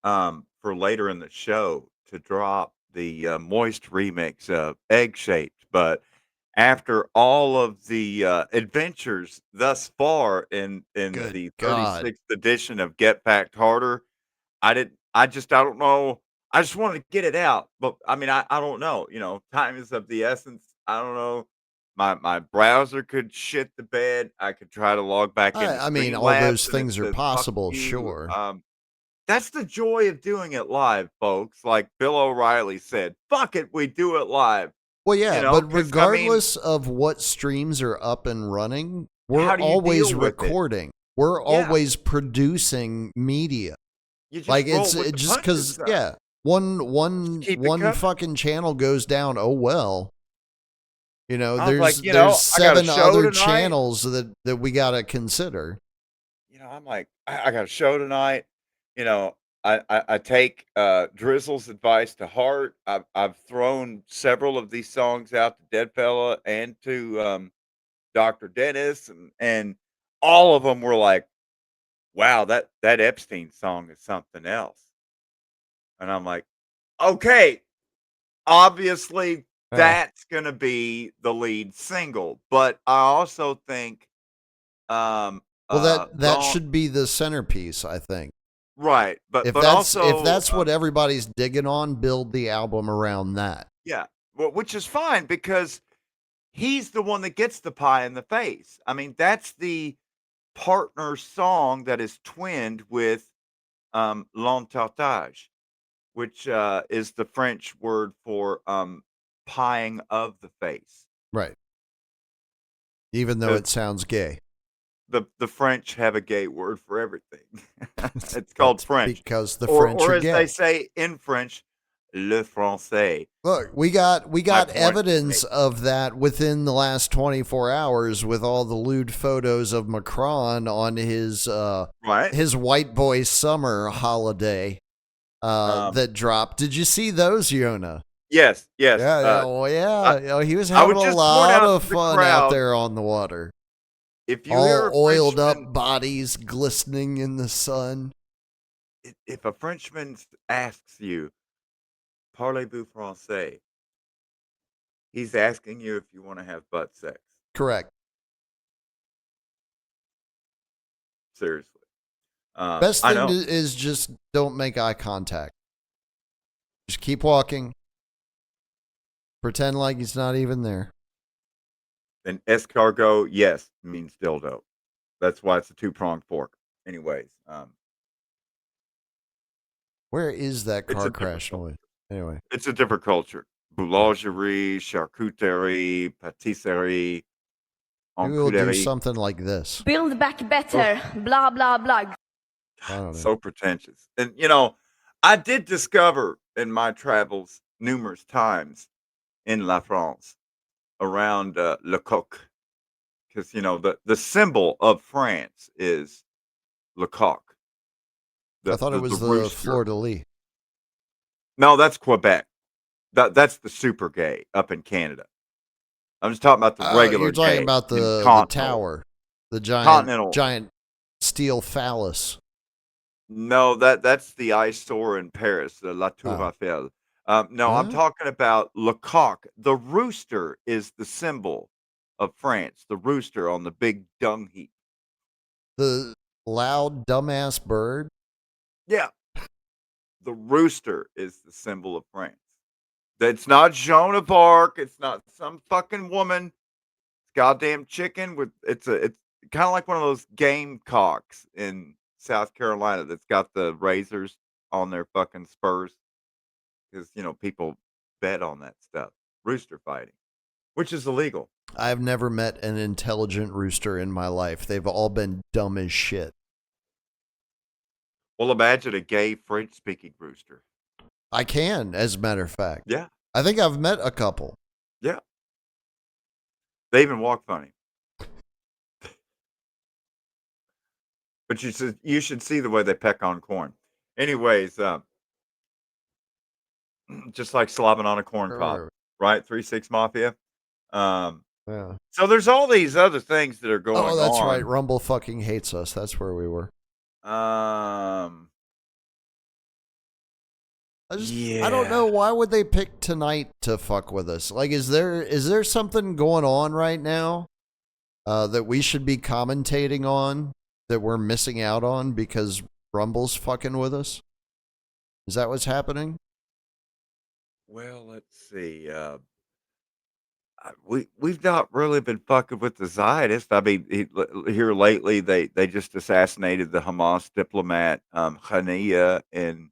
for later in the show to drop the moist remix of Egg Shaped, but after all of the adventures thus far in Good the God. 36th edition of Get Packed Harder, I don't know. I just wanted to get it out, but I mean, I don't know. You know, time is of the essence. I don't know. My browser could shit the bed. I could try to log back into I mean, all Streamlabs those and it things are says "fuck possible, you." sure. That's the joy of doing it live, folks. Like Bill O'Reilly said, "Fuck it, we do it live." Well, You yeah, know, but because I mean, regardless of what streams are up and running, we're how do you always deal with it? recording. We're Yeah, always producing media. you just Like roll it's with it the just punches. because, yeah, one Just one keep it one coming. fucking channel goes down. Oh well, I was like, there's I got a 7 show other tonight. channels that we gotta consider. I'm like, I got a show tonight. You know, I take Drizzle's advice to heart. I've thrown several of these songs out to Dead Fella and to Dr. Dennis, and all of them were like, wow, that Epstein song is something else. And I'm like, okay, obviously Yeah. that's gonna be the lead single. But I also think um Well, that Gone should be the centerpiece, I think. right, If but also that's what everybody's digging on, build the album around that. yeah, well, which is fine because he's the one that gets the pie in the face. I mean, that's the partner song that is twinned with l'entoutage, which is the French word for pieing of the face. Right. Even though Because it sounds gay. the French have a gay word for everything. It's called That's French, because the French or are as they gay. say in French, le français. Look, we got My point evidence made. of that within the last 24 hours with all the lewd photos of Macron on his Right. white boy summer holiday that dropped. Did you see those, Yona? Yes, yes. Yeah, yeah, well, I, yeah. You know, he was I having would a just point lot out of to the fun out crowd, there on the water. if you hear All a oiled Frenchman, up bodies glistening in the sun. if a Frenchman asks you, "Parlez-vous français?" He's asking you if you want to have butt sex. Correct. Seriously. Best I thing know. is just don't make eye contact. Just keep walking. Pretend like he's not even there. And escargot, yes, means dildo. That's why it's a two-pronged fork. Anyways, Where is that it's car a different crash culture. noise? Anyway. It's a different culture. Boulangerie, charcuterie, patisserie, Maybe we'll do enculerie. something like this. Build back better, blah, blah, blah. I don't know. So pretentious. And, I did discover in my travels numerous times in La France around Le Coq, because, the symbol of France is Le Coq, I thought it the was the rooster. fleur de lis. No, that's Quebec. That's the super gay up in Canada. I'm just talking about the regular You're talking gay about in the continental. tower, the Continental. giant steel phallus. No, that's the eyesore in Paris, the La Tour Eiffel. No, I'm Huh? talking about Le Coq. The rooster is the symbol of France. The rooster on the big dung heap. The loud dumbass bird. Yeah, the rooster is the symbol of France. It's not Joan of Arc. It's not some fucking woman. It's goddamn chicken with it's kind of like one of those gamecocks in South Carolina that's got the razors on their fucking spurs because people bet on that stuff. Rooster fighting, which is illegal. I've never met an intelligent rooster in my life. They've all been dumb as shit. Well, imagine a gay French-speaking rooster. I can, as a matter of fact. Yeah, I think I've met a couple. yeah. They even walk funny. But you should see the way they peck on corn. Anyways, just like slobbing on a corn cob, right? 3-6 Mafia. Yeah. So there's all these other things that are going on. Oh, that's right. Rumble fucking hates us. That's where we were. Yeah. I don't know, why would they pick tonight to fuck with us? Like, is there something going on right now that we should be commentating on that we're missing out on because Rumble's fucking with us? Is that what's happening? Well, let's see. We've not really been fucking with the Zionists. I mean, here lately they just assassinated the Hamas diplomat Hania in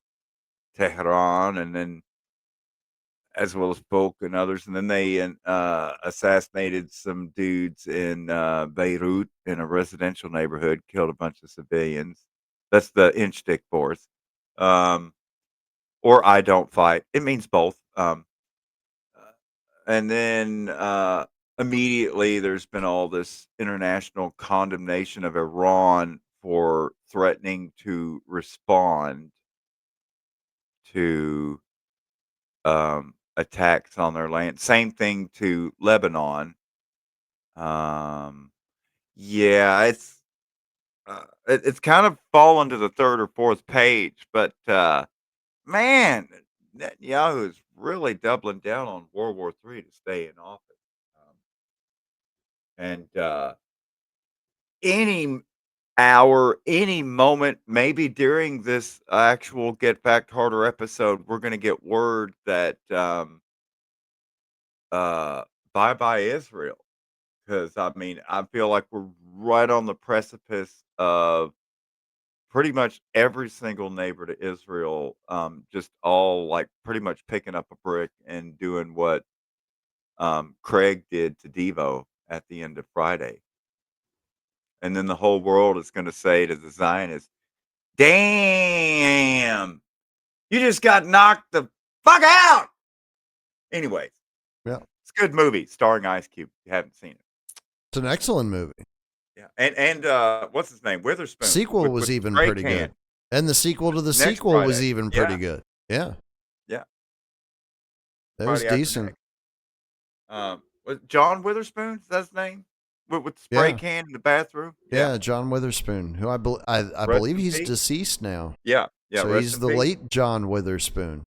Tehran, and then as well as Polk and others, and then they assassinated some dudes in Beirut in a residential neighborhood, killed a bunch of civilians. That's the inchstick force, or I don't fight. It means both. And then immediately there's been all this international condemnation of Iran for threatening to respond to attacks on their land. Same thing to Lebanon. Yeah, it's kind of fallen to the third or fourth page, but man, Netanyahu is really doubling down on World War III to stay in office. And any hour, any moment, maybe during this actual Get Fact Harder episode, we're going to get word that bye bye Israel. Because I mean, I feel like we're right on the precipice of pretty much every single neighbor to Israel, just all like pretty much picking up a brick and doing what Craig did to Devo at the end of Friday. And then the whole world is going to say to the Zionists, damn, you just got knocked the fuck out. Anyways, yeah, it's a good movie starring Ice Cube. If you haven't seen it, it's an excellent movie. Yeah, and what's his name? Witherspoon. Sequel was even pretty good, and the sequel to the sequel was even pretty good. Yeah, yeah, that was decent. Was John Witherspoon? Is that his name? With the spray can in the bathroom. Yeah, John Witherspoon, who I believe he's deceased now. Yeah, So he's the late John Witherspoon.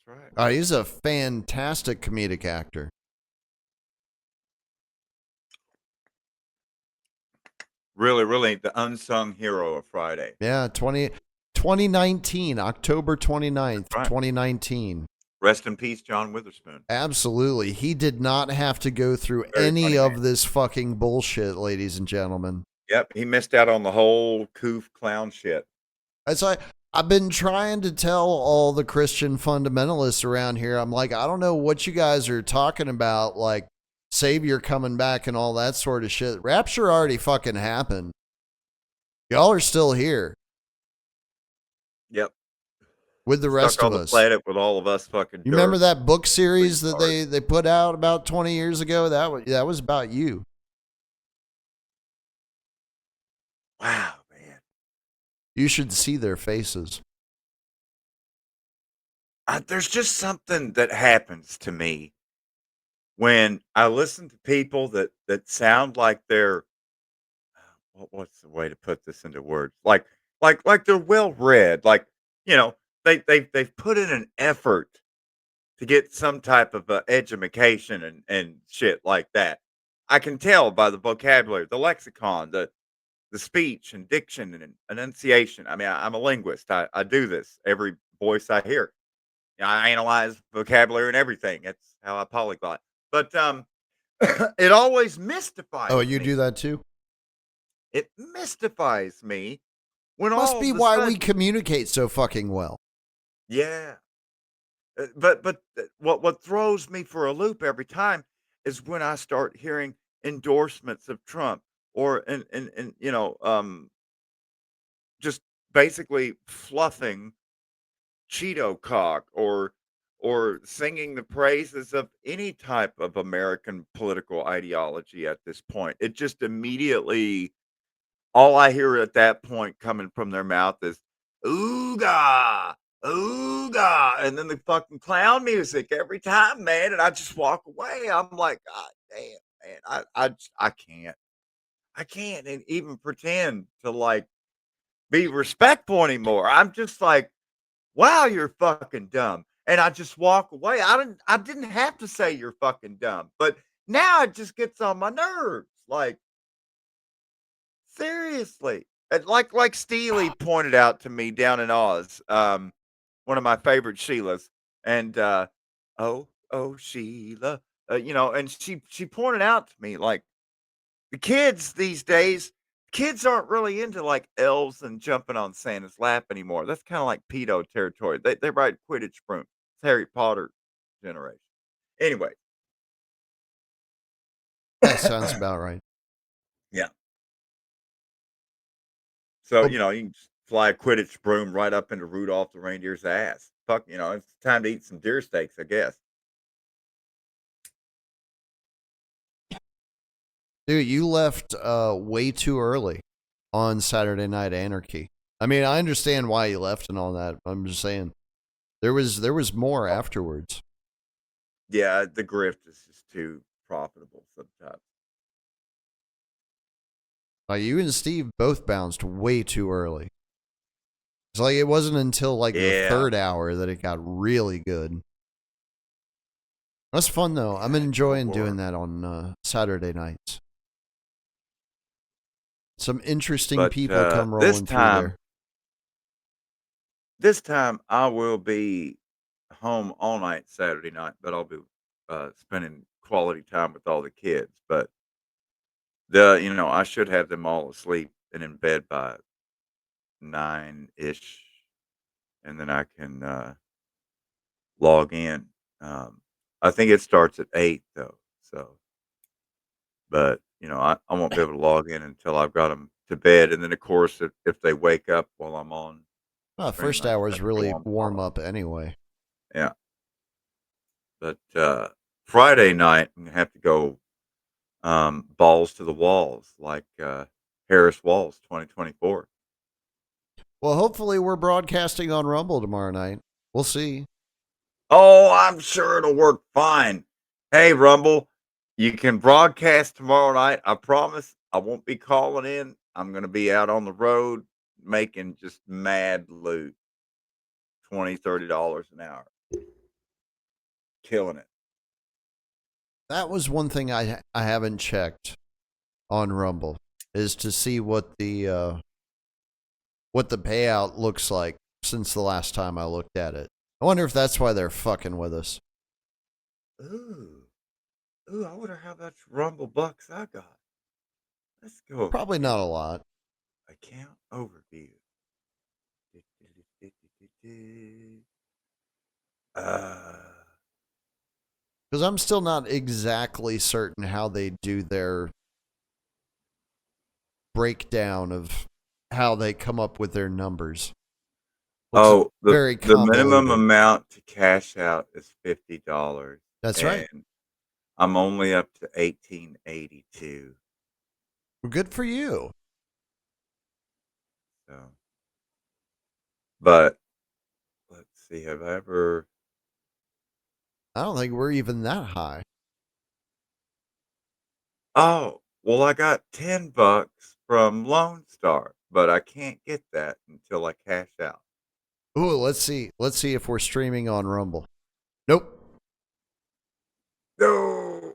That's right. He's a fantastic comedic actor. Really, really the unsung hero of Friday. Yeah, 2019, October 29th, 2019. Rest in peace, John Witherspoon. Absolutely. He did not have to go through any of this fucking bullshit, ladies and gentlemen. Yep, he missed out on the whole coof clown shit. I've been trying to tell all the Christian fundamentalists around here, I'm like, I don't know what you guys are talking about, like Savior coming back and all that sort of shit. Rapture already fucking happened. Y'all are still here. Yep. With the rest of us. On the planet with all of us fucking You remember that book series that they put out about 20 years ago? That was about you. Wow, man. You should see their faces. There's just something that happens to me when I listen to people that sound like they're what's the way to put this into words? Like they're well read, like, you know, they've put in an effort to get some type of education and shit like that. I can tell by the vocabulary, the lexicon, the speech and diction and enunciation. I mean, I'm a linguist. I do this every voice I hear. I analyze vocabulary and everything. That's how I polyglot. But it always mystifies me. Oh, you do that too? It mystifies me when must be why we communicate so fucking well. Yeah. But what throws me for a loop every time is when I start hearing endorsements of Trump or and you know just basically fluffing Cheeto cock or singing the praises of any type of American political ideology at this point. It just immediately, all I hear at that point coming from their mouth is ooga, ooga, and then the fucking clown music every time, man. And I just walk away. I'm like, damn, man, I can't. I can't and even pretend to like be respectful anymore. I'm just like, wow, you're fucking dumb. And I just walk away. I didn't have to say you're fucking dumb, but now it just gets on my nerves. Like, seriously. And like Steely pointed out to me down in Oz, one of my favorite Sheilas. And oh Sheila. And she pointed out to me like the kids these days, kids aren't really into like elves and jumping on Santa's lap anymore. That's kind of like pedo territory. They ride Quidditch broom. It's Harry Potter generation. Anyway, That sounds about right. yeah. So Well, you can just fly a Quidditch broom right up into Rudolph the reindeer's ass. Fuck, it's time to eat some deer steaks, I guess. dude, you left way too early on Saturday Night Anarchy. I mean, I understand why you left and all that. I'm just saying there was more afterwards. Yeah, the grift is just too profitable sometimes. You and Steve both bounced way too early. It's like it wasn't until like the third hour that it got really good. That's fun though. I'm enjoying doing that on Saturday nights. Some interesting people come rolling through there. This time I will be home all night Saturday night, but I'll be spending quality time with all the kids. But I should have them all asleep and in bed by 9-ish, and then I can log in. I think it starts at 8 though. So, but I won't be able to log in until I've got them to bed, and then of course if they wake up while I'm on. First hour is really warm up anyway. Yeah. But Friday night, I'm going to have to go balls to the walls like Harris Walls 2024. Well, hopefully we're broadcasting on Rumble tomorrow night. We'll see. Oh, I'm sure it'll work fine. Hey, Rumble, you can broadcast tomorrow night. I promise I won't be calling in. I'm going to be out on the road making just mad loot. $20, $30 an hour. Killing it. That was one thing I haven't checked on Rumble is to see what the payout looks like since the last time I looked at it. I wonder if that's why they're fucking with us. Ooh, I wonder how much Rumble bucks I got. Let's go. Probably not a lot. Account overview. Because I'm still not exactly certain how they do their breakdown of how they come up with their numbers. The minimum amount to cash out is $50. That's right. I'm only up to $18.82. Well, good for you. So, but let's see. Have I ever? I don't think we're even that high. Oh, well, I got $10 from Lone Star, but I can't get that until I cash out. Ooh, let's see. Let's see if we're streaming on Rumble. Nope. No.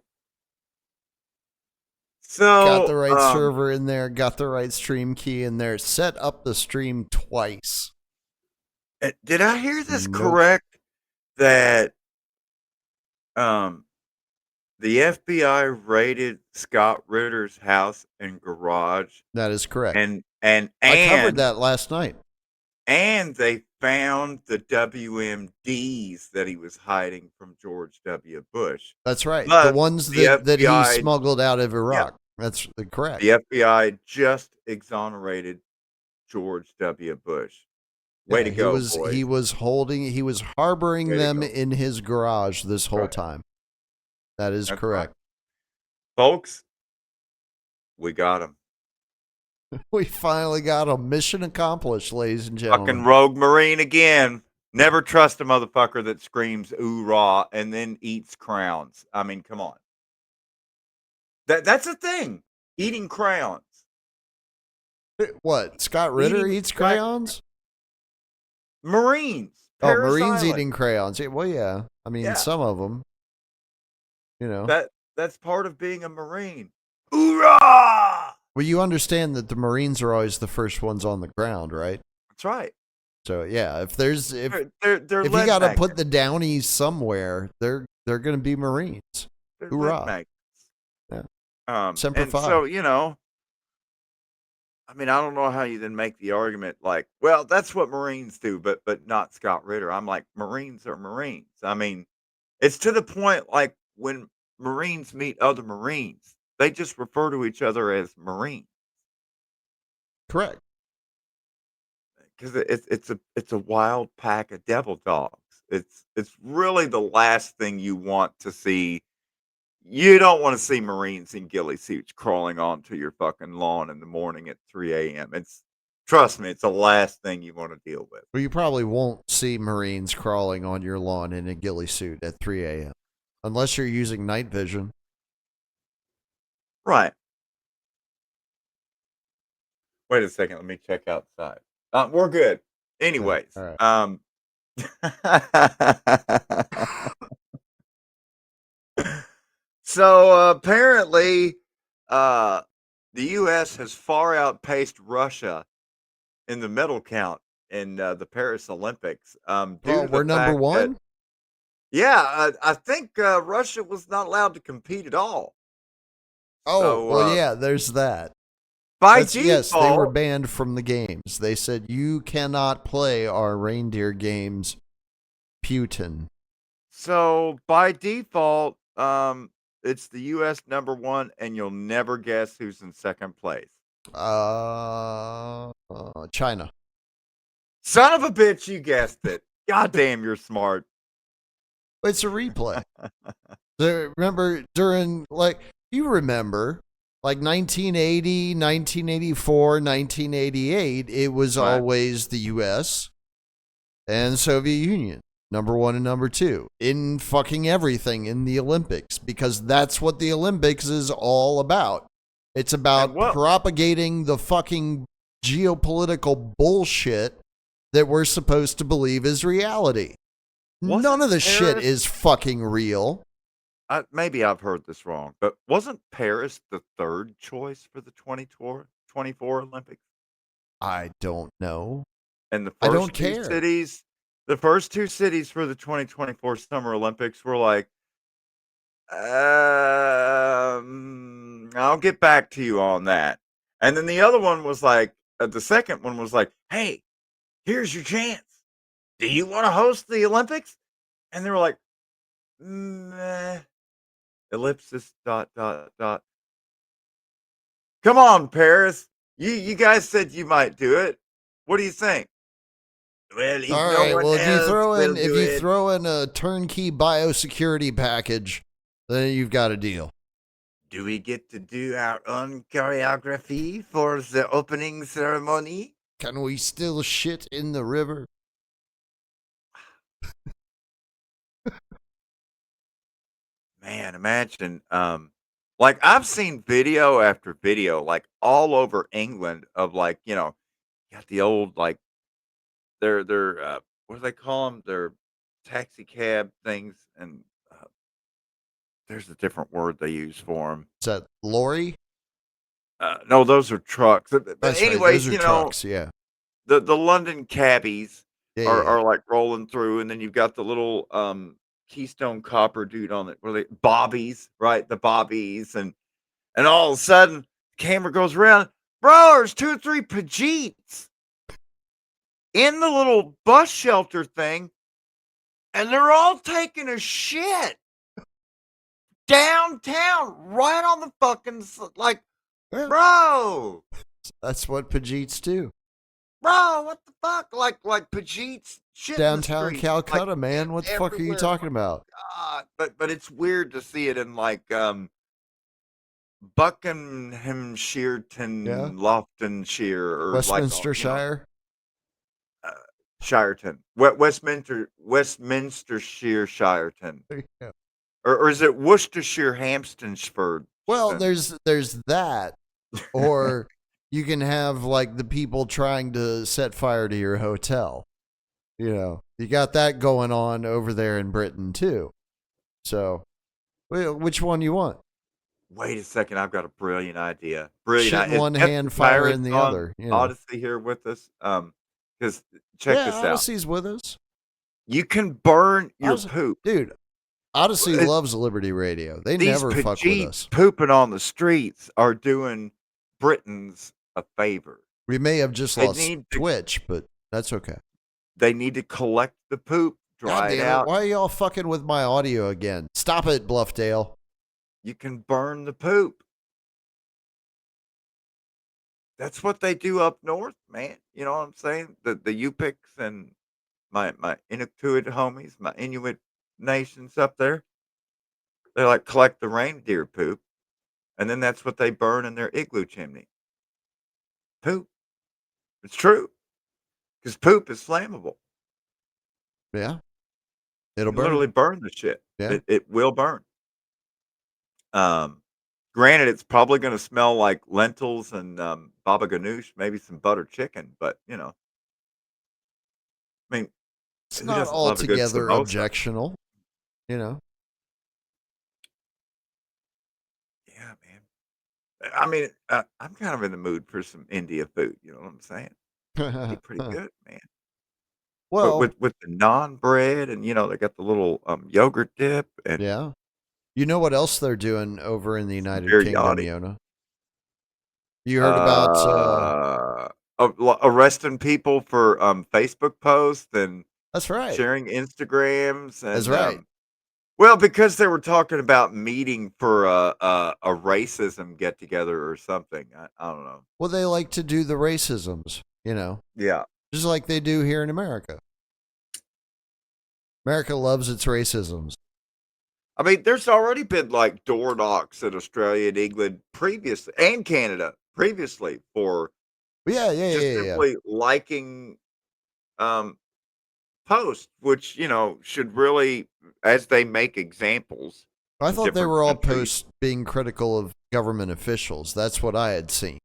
So got the right server in there. Got the right stream key in there. Set up the stream twice. Did I hear this correct? That the FBI raided Scott Ritter's house and garage. That is correct. And I covered that last night. And they found the WMDs that he was hiding from George W. Bush. That's right. But the ones that he smuggled out of Iraq. Yeah. That's correct. The FBI just exonerated George W. Bush. Way to go, boys. He was harboring them in his garage this whole time. That is correct. Right. Folks, we got him. We finally got a mission accomplished, ladies and gentlemen. Fucking rogue Marine again. Never trust a motherfucker that screams "ooh rah" and then eats crowns. I mean, come on. That's a thing. Eating crayons. What? Scott Ritter eats crayons? Marines. Oh, Paris Marines Island. eating crayons. Yeah, well, yeah. I mean, some of them. You know. That's part of being a Marine. Hoorah! Well, you understand that the Marines are always the first ones on the ground, right? That's right. So yeah, if you lead got to magnets. put the Downies somewhere, they're going to be Marines. They're Hoorah! lead magnets. Yeah. Semper And Fi. so I mean, I don't know how you then make the argument like, well, that's what Marines do, but not Scott Ritter. I'm like, Marines are Marines. I mean, it's to the point like when Marines meet other Marines, they just refer to each other as Marines. Correct. Because it's a wild pack of devil dogs. It's really the last thing you want to see. You don't want to see Marines in ghillie suits crawling onto your fucking lawn in the morning at 3 a.m. Trust me, it's the last thing you want to deal with. Well, you probably won't see Marines crawling on your lawn in a ghillie suit at 3 a.m. unless you're using night vision. Right. Wait a second. Let me check outside. We're good. Anyways, all right. So apparently, the U.S. has far outpaced Russia in the medal count in the Paris Olympics. Due to we're the number fact one. I think Russia was not allowed to compete at all. Oh, so, well, yeah. There's that. By default, yes, they were banned from the games. They said you cannot play our reindeer games, Putin. So by default, it's the U.S. number one, and you'll never guess who's in second place. China. Son of a bitch, you guessed it. God damn, you're smart. It's a replay. Remember during, you remember, 1980, 1984, 1988, it was always the U.S. and Soviet Union, number one and number two, in fucking everything in the Olympics, because that's what the Olympics is all about. It's about propagating the fucking geopolitical bullshit that we're supposed to believe is reality. None of the shit is fucking real. Maybe I've heard this wrong, but wasn't Paris the third choice for the 2024 Olympics? I don't know. And the first two cities, the first two cities for the 2024 Summer Olympics were like, I'll get back to you on that. And then the other one was like, the second one was like, hey, here's your chance. Do you want to host the Olympics? And they were like, meh. Ellipsis, ... Come on, Paris. You guys said you might do it. What do you think? Well, all right. Well, if you throw in a turnkey biosecurity package, then you've got a deal. Do we get to do our own choreography for the opening ceremony? Can we still shit in the river? Man, imagine, I've seen video after video, all over England of you got the old, their what do they call them? Their taxi cab things, and there's a different word they use for them. Is that lorry? No, those are trucks. But That's anyways, right. Those are trucks, yeah. The London cabbies are rolling through, and then you've got the little Keystone Copper dude on it. What are they? Bobbies, right? The Bobbies, and all of a sudden, the camera goes around. Bro, there's 2 or 3 Pajeets in the little bus shelter thing, and they're all taking a shit downtown, right on the fucking bro. That's what Pajeets do. Bro, what the fuck? Like Pajeets shit downtown Calcutta, man. What the fuck are you talking about? God, but it's weird to see it in Buckinghamshire, Loftonshire, or Westminstershire, Shireton, Westminstershire, Shireton, or is it Worcestershire, Hamptonshire, Well, And there's that, or you can have like the people trying to set fire to your hotel. You got that going on over there in Britain too. So, which one you want? wait a second, I've got a brilliant idea. Shit in Is one Ed hand, fire in Pirates the on other. Odyssey here with us? Because check Yeah, this out. Odyssey's with us. You can burn your Odyssey, poop. dude. Odyssey It- loves Liberty Radio. They These never fuck with us. pooping on the streets are doing Britons a favor. We may have just They lost need to, Twitch, but that's okay. they need to collect the poop, God dry it damn it! out. Why are y'all fucking with my audio again? Stop it, Bluffdale. You can burn the poop. That's what they do up north, man. You know what I'm saying? The Yupiks and my Inuktitut homies, my Inuit nations up there, they like collect the reindeer poop, and then that's what they burn in their igloo chimney. Poop. It's true. Because poop is flammable. Yeah, it'll You burn. literally burn the shit. Yeah. It will burn. Granted, it's probably going to smell like lentils and baba ganoush, maybe some butter chicken, but I mean, It's who not doesn't love a good altogether samosa? objectional. Yeah, man. I mean, I'm kind of in the mood for some India food. You know what I'm saying? Be pretty good, man. Well, with the naan bread, and they got the little yogurt dip, and yeah. You know what else they're doing over in the United Kingdom, biryani. Yona? You heard about? Arresting people for Facebook posts and That's right. sharing Instagrams, and That's right. well, because they were talking about meeting for a racism get together or something. I don't know. Well, they like to do the racisms, Yeah. just like they do here in America. America loves its racisms. I mean, there's already been like door knocks in Australia and England previously, and Canada previously, for Yeah. just simply liking posts, which should really, as they make examples. I in thought they different were all countries. posts being critical of government officials. That's what I had seen.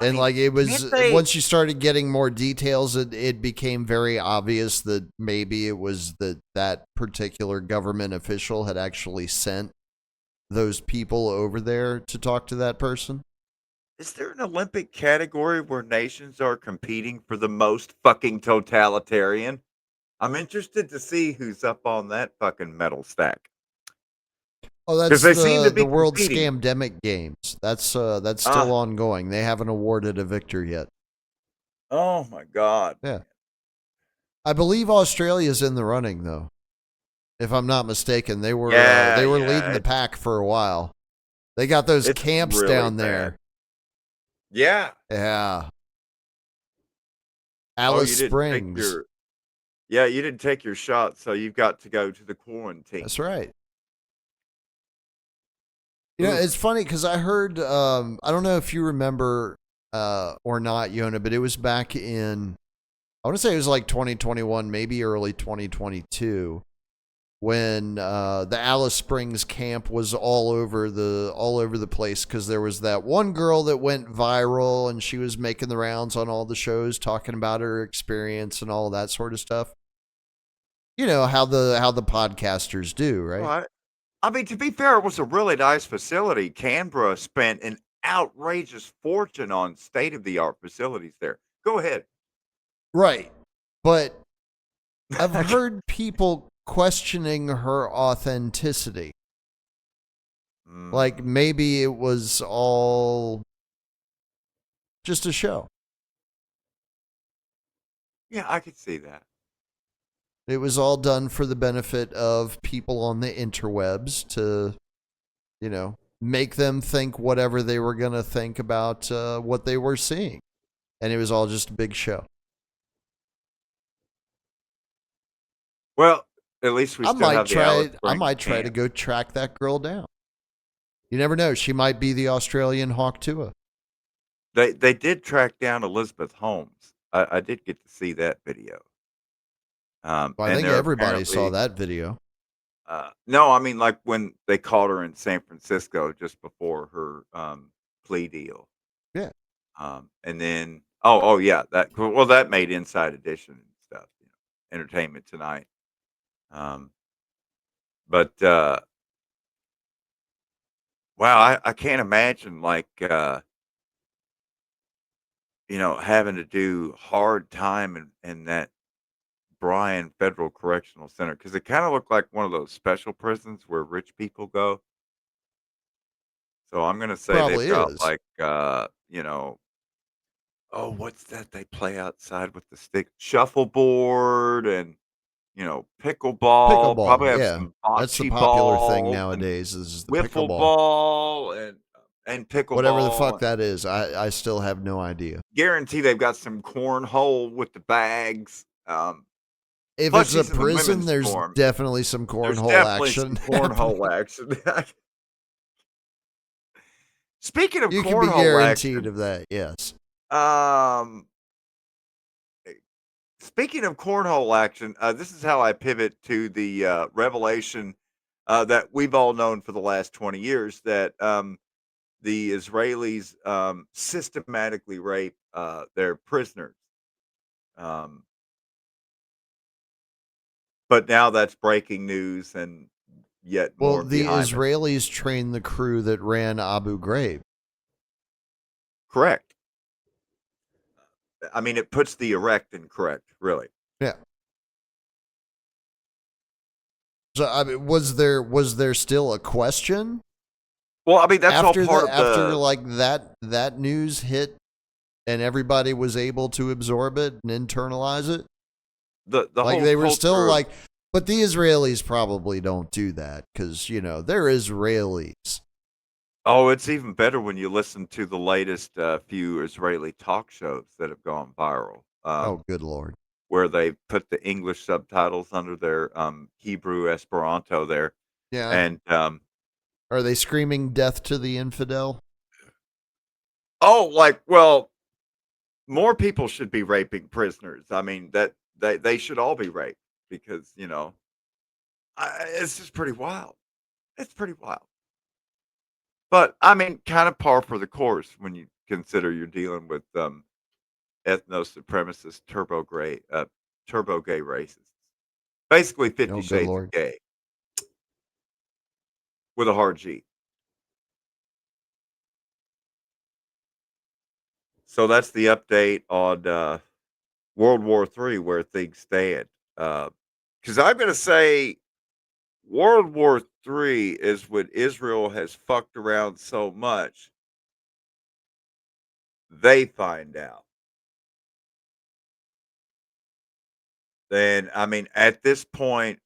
And mean, like it was can't they- once you started getting more details, it became very obvious that maybe it was that particular government official had actually sent those people over there to talk to that person. Is there an Olympic category where nations are competing for the most fucking totalitarian? I'm interested to see who's up on that fucking medal stack. Oh, that's 'Cause they seem to be the World competing. Scamdemic Games. That's still ongoing. They haven't awarded a victor yet. Oh my God. Yeah. I believe Australia's in the running though. If I'm not mistaken, they were leading the pack for a while. They got those It's camps really down bad. there. Yeah. Yeah. Oh, Alice you didn't Springs. take your, you didn't take your shot, so you've got to go to the quarantine. That's right. It's funny because I heard, I don't know if you remember or not, Yona, but it was back in, I want to say it was like 2021, maybe early 2022, when the Alice Springs camp was all over the place because there was that one girl that went viral and she was making the rounds on all the shows talking about her experience and all that sort of stuff. You know how the podcasters do, right? Well, I mean, to be fair, it was a really nice facility. Canberra spent an outrageous fortune on state-of-the-art facilities there. Go ahead. Right. But I've heard people questioning her authenticity. Like maybe it was all just a show. Yeah, I could see that. It was all done for the benefit of people on the interwebs to, make them think whatever they were going to think about what they were seeing. And it was all just a big show. Well, at least we still have the Alice I might Springs try to camp. go track that girl down. You never know. She might be the Australian Hawk Tua. They did track down Elizabeth Holmes. I did get to see that video. Well, I think everybody saw that video. No, I mean, like when they caught her in San Francisco just before her plea deal. Yeah. And then, oh yeah, that made Inside Edition and stuff, Entertainment Tonight. Um, but wow, I can't imagine like having to do hard time in that Bryan Federal Correctional Center because it kind of looked like one of those special prisons where rich people go. So I'm gonna say they've Probably got is. like oh, what's that they play outside with the stick? Shuffleboard and pickleball. Probably Pickleball, have yeah. some That's the bocce popular thing balls and nowadays is the wiffle pickleball. ball and Whatever the pickleball. fuck that is, I still have no idea. Guarantee they've got some cornhole with the bags. If Plus it's a she's in the prison, women's there's dorm. definitely some There's cornhole definitely some action cornhole happening. action. Speaking of You can be cornhole guaranteed action, of that, yes. um, speaking of cornhole action, this is how I pivot to the revelation that we've all known for the last 20 years that the Israelis systematically rape their prisoners. Um, but now that's breaking news and yet Well, more the behind it. Israelis trained the crew that ran Abu Ghraib. Correct. I mean, it puts the erect in correct, really. Yeah. So I mean, was there still a question Well, I mean, that's all after part of after the like that news hit and everybody was able to absorb it and internalize it? the Like whole they were still culture of. like, but the Israelis probably don't do that because they're Israelis. Oh, it's even better when you listen to the latest few Israeli talk shows that have gone viral, Oh, good Lord. where they put the English subtitles under their Hebrew Esperanto there, Yeah. and Are they screaming death to the infidel? well, more people should be raping prisoners. I mean that they should all be raped because it's just pretty wild. It's pretty wild. But I mean, kind of par for the course when you consider you're dealing with ethno supremacist turbo gay racists. Basically 50 Oh, good Shades of Lord. Gay with a hard G. So that's the update on World War III, where things stand. Because I'm going to say World War III is when Israel has fucked around so much, they find out. Then, I mean, at this point,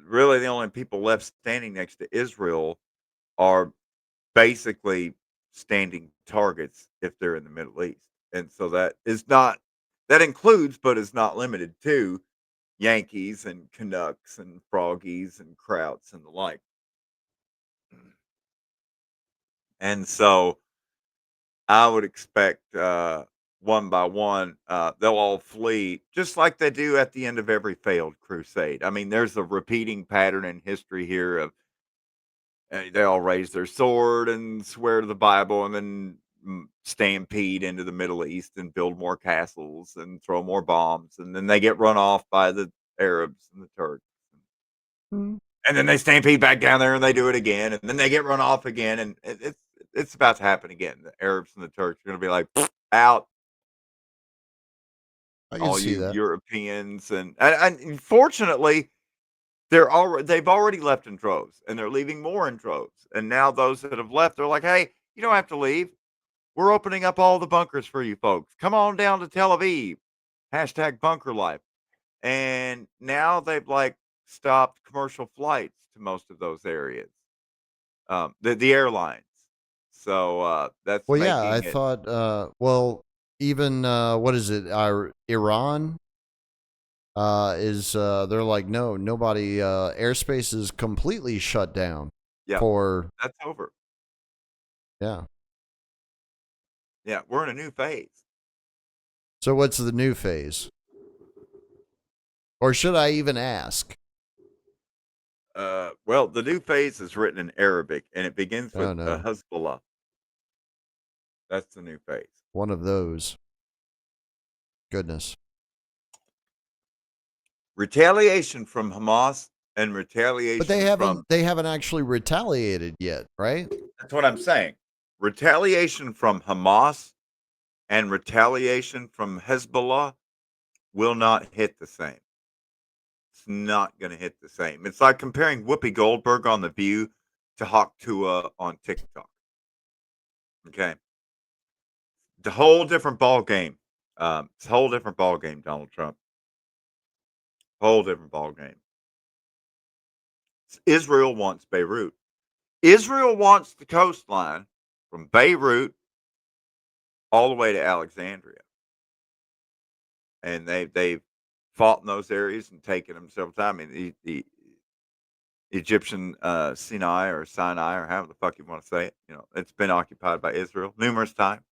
really the only people left standing next to Israel are basically standing targets if they're in the Middle East. And so that includes, but is not limited to Yankees and Canucks and Froggies and Krauts and the like. And so I would expect one by one, they'll all flee just like they do at the end of every failed crusade. I mean, there's a repeating pattern in history here of they all raise their sword and swear to the Bible and then stampede into the Middle East and build more castles and throw more bombs. And then they get run off by the Arabs and the Turks. Mm. And then they stampede back down there and they do it again. And then they get run off again. And it's about to happen again. The Arabs and the Turks are going to be like, out, I can all see you that. Europeans. And fortunately, they've already left in droves and they're leaving more in droves. And now those that have left, they're like, hey, you don't have to leave. We're opening up all the bunkers for you folks. Come on down to Tel Aviv. Hashtag bunker life. And now they've like stopped commercial flights to most of those areas. The airlines. So that's Well, yeah, I making it. thought, even, what is it? Iran they're like, no, nobody, airspace is completely shut down Yeah, for, that's over. yeah. Yeah, we're in a new phase. So what's the new phase? Or should I even ask? Well, the new phase is written in Arabic, and it begins with no. Hezbollah. That's the new phase. One of those. Goodness. Retaliation from Hamas and retaliation But from... they haven't actually retaliated yet, right? That's what I'm saying. Retaliation from Hamas and retaliation from Hezbollah will not hit the same. It's not going to hit the same. It's like comparing Whoopi Goldberg on The View to Hawk Tuah on TikTok. Okay. The whole different ball game. It's a whole different ball game, Donald Trump. Whole different ball game. Israel wants Beirut. Israel wants the coastline from Beirut all the way to Alexandria. And they've fought in those areas and taken them several times. I mean, the Egyptian Sinai or however the fuck you want to say it, it's been occupied by Israel numerous times.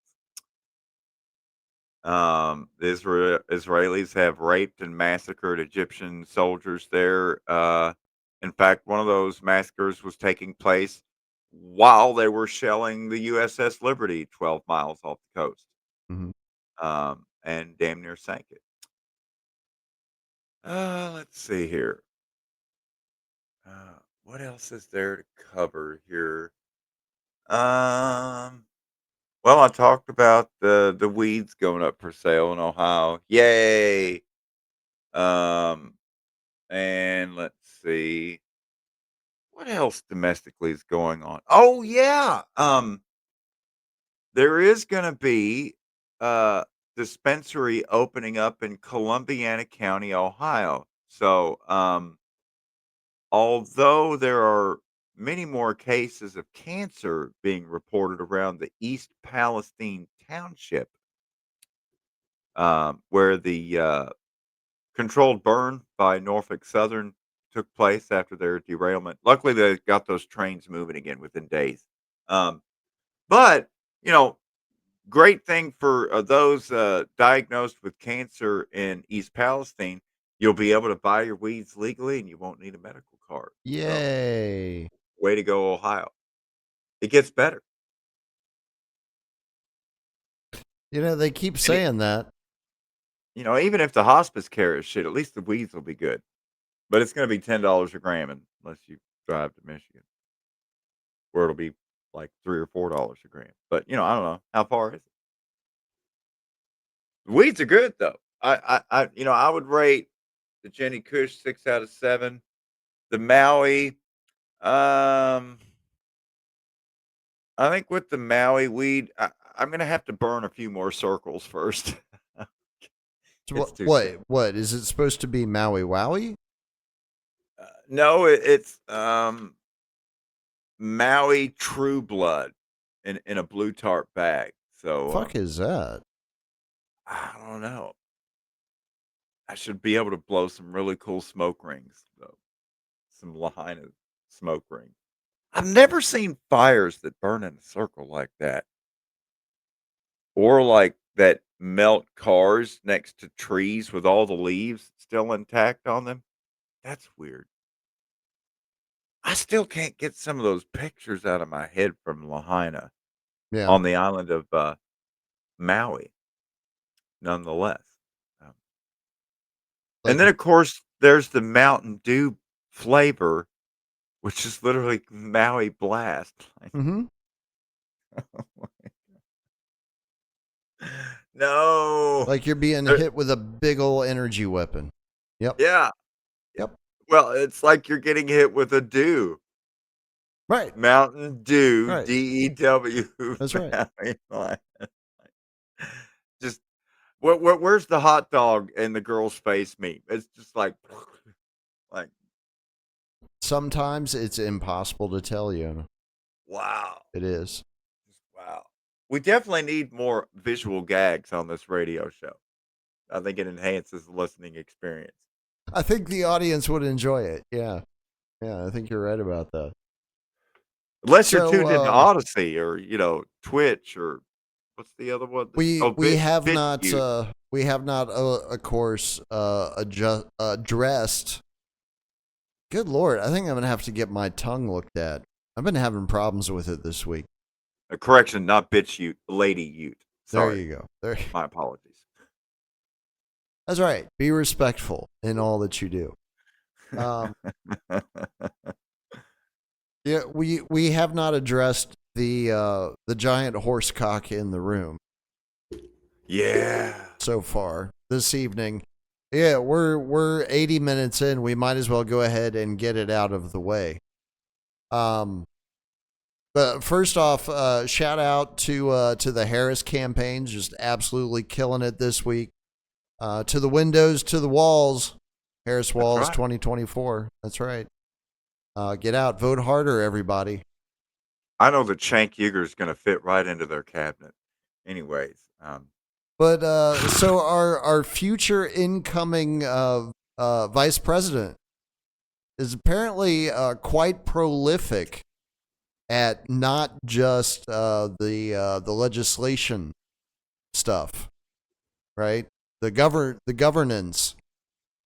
The Israelis have raped and massacred Egyptian soldiers there. In fact, one of those massacres was taking place while they were shelling the USS Liberty 12 miles off the coast. Mm-hmm. And damn near sank it. Let's see here. What else is there to cover here? Well, I talked about the weeds going up for sale in Ohio. Yay! And let's see. What else domestically is going on? Oh yeah. There is gonna be dispensary opening up in Columbiana County, Ohio. So although there are many more cases of cancer being reported around the East Palestine Township, where the controlled burn by Norfolk Southern took place after their derailment. Luckily, they got those trains moving again within days. But, great thing for those diagnosed with cancer in East Palestine, you'll be able to buy your weeds legally and you won't need a medical card. Yay. So, way to go, Ohio. It gets better. They keep saying that. Even if the hospice care is shit, at least the weeds will be good. But it's going to be $10 a gram unless you drive to Michigan, where it'll be like $3 or $4 a gram. But I don't know, how far is it? The weeds are good though. I would rate the Jenny Kush 6 out of 7. The Maui, I think with the Maui weed, I'm going to have to burn a few more circles first. What is it supposed to be? Maui Wowie? No, it's Maui True Blood in a blue tarp bag. So fuck is that? I don't know. I should be able to blow some really cool smoke rings though. Some Lahaina smoke rings. I've never seen fires that burn in a circle like that, or like that melt cars next to trees with all the leaves still intact on them. That's weird. I still can't get some of those pictures out of my head from Lahaina on the island of Maui, nonetheless. And then, of course, there's the Mountain Dew flavor, which is literally Maui Blast. Mm-hmm. No. Like you're being hit with a big ol' energy weapon. Yep. Yeah. Yep. Well, it's like you're getting hit with a dew. Right. Mountain Dew, right. DEW. That's right. Just, where's the hot dog and the girl's face meet? It's just like. Sometimes it's impossible to tell, Yona. Wow. It is. Wow. We definitely need more visual gags on this radio show. I think it enhances the listening experience. I think the audience would enjoy it. Yeah. Yeah, I think you're right about that. Unless you're tuned into Odyssey or, Twitch or what's the other one? We have not, of course, addressed Good Lord. I think I'm going to have to get my tongue looked at. I've been having problems with it this week. A correction, not bitch ute, lady ute. Sorry. There you go. There. My apologies. That's right. Be respectful in all that you do. Yeah, we have not addressed the giant horse cock in the room. Yeah. So far this evening. Yeah, we're 80 minutes in. We might as well go ahead and get it out of the way. But first off, shout out to the Harris campaigns, just absolutely killing it this week. To the windows, to the walls, Harris Walls 2024. That's right. Get out, vote harder, everybody. I know that Cenk Uygur is going to fit right into their cabinet. Anyways. But so our future incoming vice president is apparently quite prolific at not just the legislation stuff, right? The governance.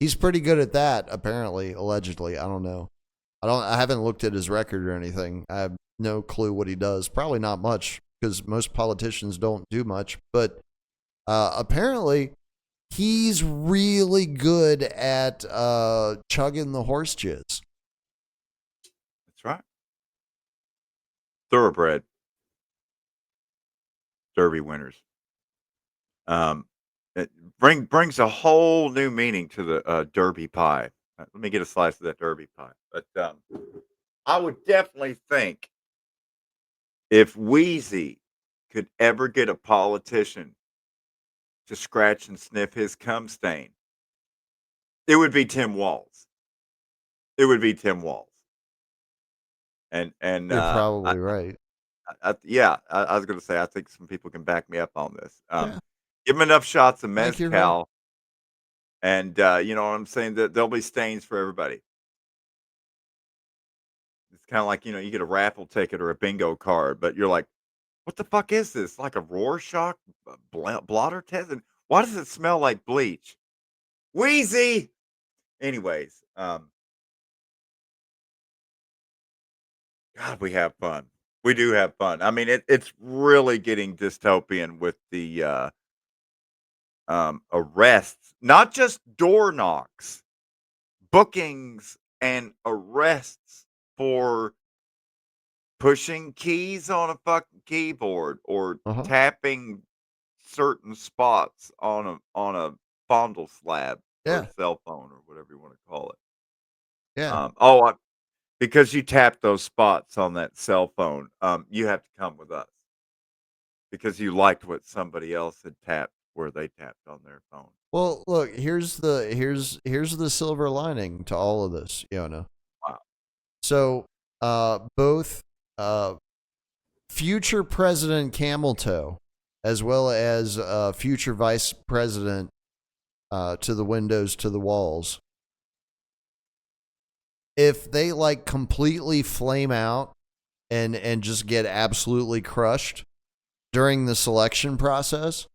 He's pretty good at that, apparently, allegedly. I don't know. I haven't looked at his record or anything. I have no clue what he does. Probably not much, because most politicians don't do much. But apparently, he's really good at chugging the horse jizz. That's right. Thoroughbred Derby winners. It brings a whole new meaning to the Derby pie. Let me get a slice of that Derby pie. But I would definitely think if Wheezy could ever get a politician to scratch and sniff his cum stain, it would be Tim Walz. It would be Tim Walz. And You're probably right. I was going to say, I think some people can back me up on this. Give him enough shots of mezcal, and you know what I'm saying? There'll be stains for everybody. It's kind of like, you get a raffle ticket or a bingo card, but you're like, what the fuck is this? Like a Rorschach blotter test? And why does it smell like bleach? Wheezy! Anyways, God, we have fun. We do have fun. I mean, it's really getting dystopian with the arrests, not just door knocks, bookings and arrests for pushing keys on a fucking keyboard or tapping certain spots on a fondle slab or a cell phone or whatever you want to call it. Yeah. Because you tap those spots on that cell phone, you have to come with us because you liked what somebody else had tapped where they tapped on their phone. Well, look, here's the silver lining to all of this, Yona. Wow. So, both future President Camel Toe as well as future Vice President to the windows, to the walls, if they like completely flame out and just get absolutely crushed during the selection process,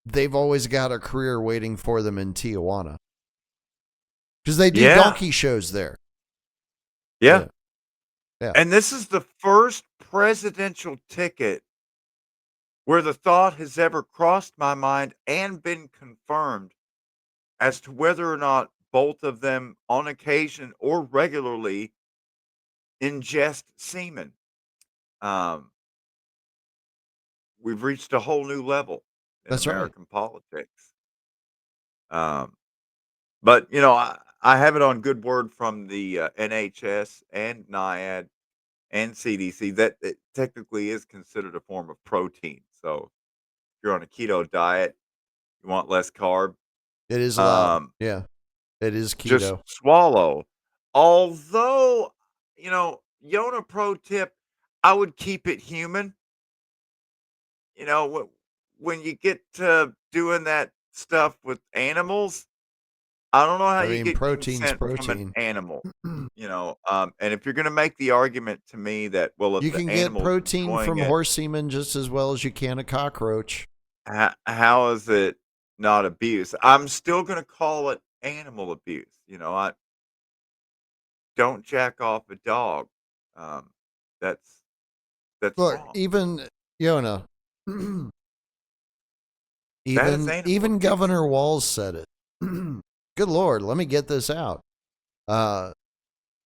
they've always got a career waiting for them in Tijuana. Because they do donkey shows there. Yeah. And this is the first presidential ticket where the thought has ever crossed my mind and been confirmed as to whether or not both of them on occasion or regularly ingest semen. We've reached a whole new level in American politics. But, I have it on good word from the NHS and NIAID and CDC that it technically is considered a form of protein. So if you're on a keto diet, you want less carb. It is allowed. Yeah. It is keto. Just swallow. Although, Yona pro tip, I would keep it human. When you get to doing that stuff with animals, I don't know how you get consent from an animal. And if you're going to make the argument to me that, well, if you can get protein from horse semen just as well as you can a cockroach. How is it not abuse? I'm still going to call it animal abuse. I don't jack off a dog. Um, that's Look, wrong. even Yona, That is even animal abuse. Governor Walz said it. Good Lord, let me get this out.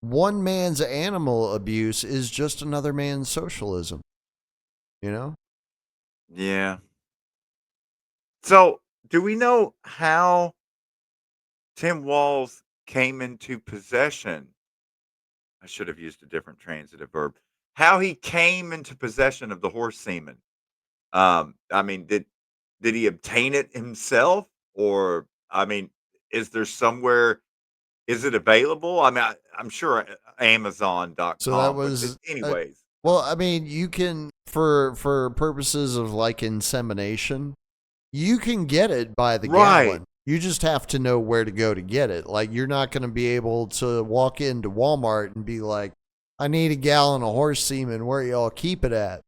One man's animal abuse is just another man's socialism. Yeah. So, do we know how Tim Walz came into possession? I should have used a different transitive verb. How he came into possession of the horse semen? I mean, did he obtain it himself, or I mean, is there somewhere? Is it available? I mean, I'm sure So that Amazon.com, but was, anyways. well, I mean, you can, for purposes of like insemination, you can get it by the Right. gallon. You just have to know where to go to get it. Like, you're not going to be able to walk into Walmart and be like, I need a gallon of horse semen. Where y'all keep it at?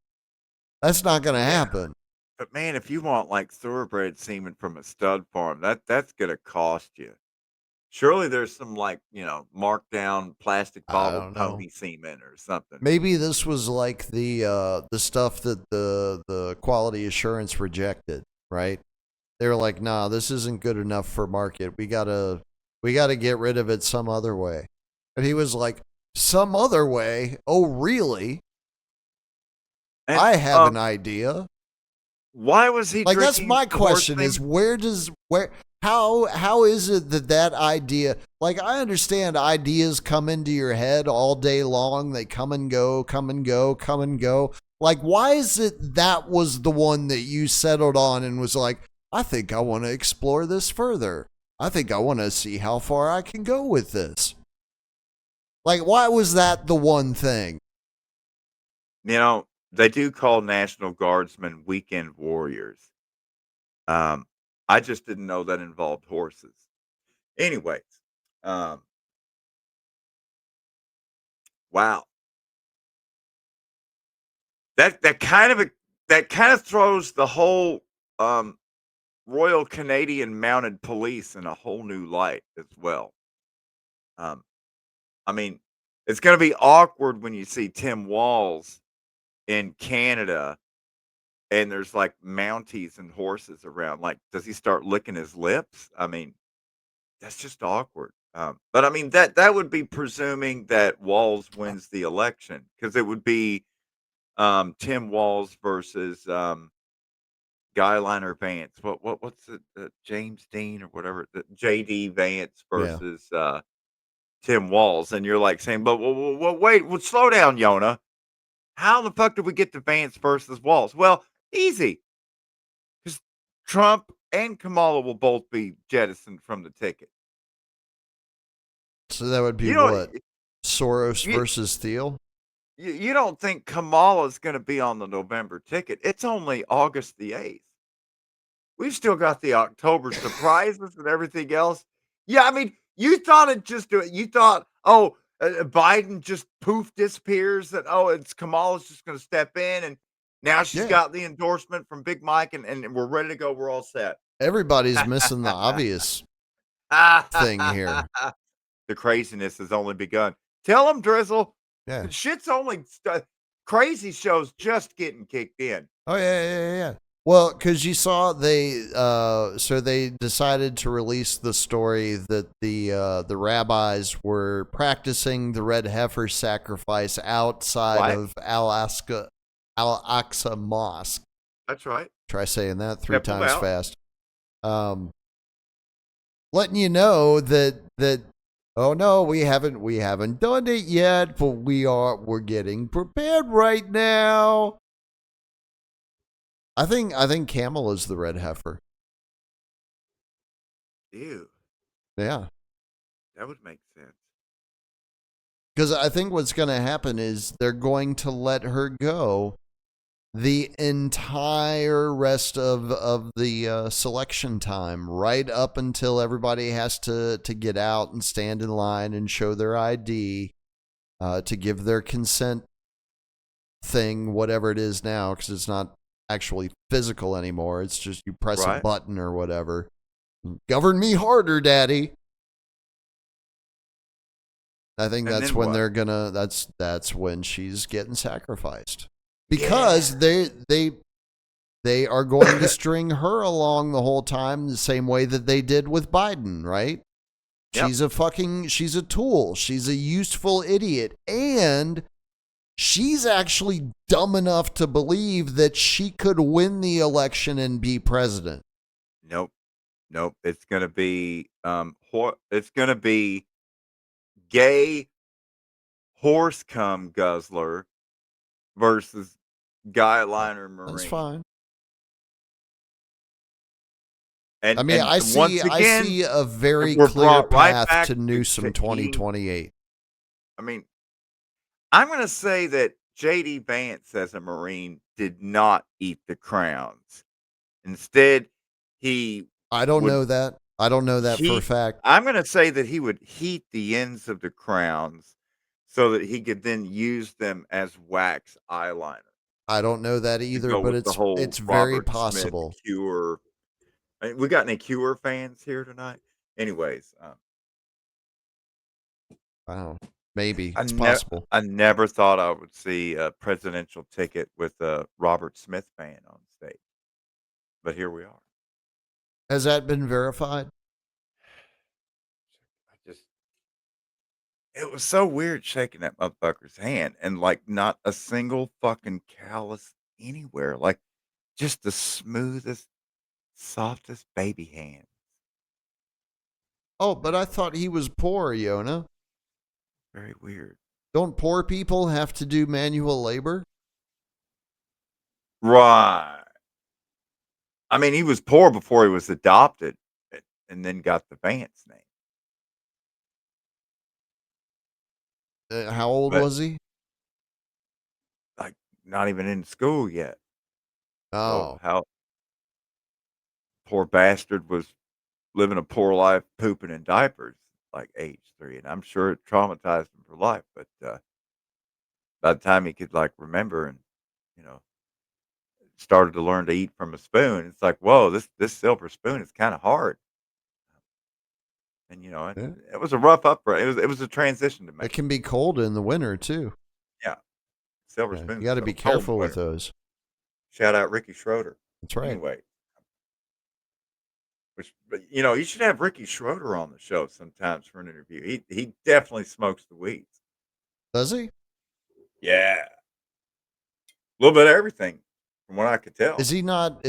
That's not going to happen. But man, if you want like thoroughbred semen from a stud farm, that's gonna cost you. Surely there's some like, marked down plastic I bottle don't know. pony semen or something. Maybe this was like the stuff that the quality assurance rejected, right? They were like, nah, this isn't good enough for market. We gotta get rid of it some other way. And he was like, some other way? Oh, really? And, I have an idea. Why was he like? That's drinking my the horse question: is semen? how is it that idea? Like, I understand ideas come into your head all day long. They come and go, come and go, come and go. Like, why is it that was the one that you settled on and was like, I think I want to explore this further. I think I want to see how far I can go with this. Like, why was that the one thing? They do call National Guardsmen weekend warriors. I just didn't know that involved horses. Anyways, wow. That kind of throws the whole Royal Canadian Mounted Police in a whole new light as well. I mean, it's going to be awkward when you see Tim Walz in Canada and there's like Mounties and horses around. Like, does he start licking his lips? I mean, that's just awkward. But I mean, that would be presuming that Walz wins the election, because it would be Tim Walz versus Guyliner Vance. What's it? James Dean or whatever. JD Vance versus Tim Walz, and you're like saying, but wait, slow down, Yona. How the fuck did we get to Vance versus Walz? Well, easy, because Trump and Kamala will both be jettisoned from the ticket. So that would be what? Soros versus Thiel? You don't think Kamala's going to be on the November ticket? It's only August the 8th. We've still got the October surprises and everything else. Yeah, I mean, you thought it just do it. You thought, Biden just poof disappears, that it's Kamala's just going to step in, and now she's got the endorsement from Big Mike, and we're ready to go. We're all set. Everybody's missing the obvious thing here. The craziness has only begun. Tell them, Drizzle. Yeah, shit's only crazy show's just getting kicked in. Oh yeah. Well, because you saw so they decided to release the story that the rabbis were practicing the red heifer sacrifice outside of Al-Aqsa Mosque. That's right. Try saying that 3 times fast. Letting you know that oh no, we haven't done it yet, but we're getting prepared right now. I think camel is the red heifer. Ew. Yeah. That would make sense. Because I think what's going to happen is they're going to let her go the entire rest of the selection time, right up until everybody has to get out and stand in line and show their ID to give their consent thing, whatever it is now, because it's not actually physical anymore. It's just you press a button or whatever. Govern me harder, daddy. I think And that's then when what? they're gonna. That's when she's getting sacrificed because they are going to string her along the whole time the same way that they did with Biden, right? Yep. She's a tool. She's a useful idiot. And she's actually dumb enough to believe that she could win the election and be president. Nope. It's gonna be it's gonna be gay horse cum guzzler versus guy liner Marine. That's fine. And I mean, I once again, see a very if we're clear brought right path back to Newsom eating- 2028. I mean, I'm going to say that J.D. Vance, as a Marine, did not eat the crowns. Instead, he I don't would know that. I don't know that for a fact. I'm going to say that he would heat the ends of the crowns so that he could then use them as wax eyeliner. I don't know that To either, go but with the whole it's very Robert Smith possible. Cure. I mean, we got any Cure fans here tonight? Anyways, Wow. Maybe. It's possible. I never thought I would see a presidential ticket with a Robert Smith fan on stage. But here we are. Has that been verified? It was so weird shaking that motherfucker's hand and like not a single fucking callus anywhere. Like just the smoothest, softest baby hand. Oh, but I thought he was poor, Yona. Very weird. Don't poor people have to do manual labor? Right. I mean, he was poor before he was adopted and then got the Vance name. How old was he? Like, not even in school yet. Oh. So how poor bastard was living a poor life, pooping in diapers, like age 3, and I'm sure it traumatized him for life. But by the time he could like remember and you know started to learn to eat from a spoon, it's like, whoa, this silver spoon is kind of hard. And it was a rough upbringing. It was a transition to make. It can be cold in the winter too. Yeah, silver spoon. You got to be careful with those. Shout out Ricky Schroeder. That's right. Anyway, but you should have Ricky Schroeder on the show sometimes for an interview. He definitely smokes the weeds. Does he? Yeah, a little bit of everything, from what I could tell. Is he not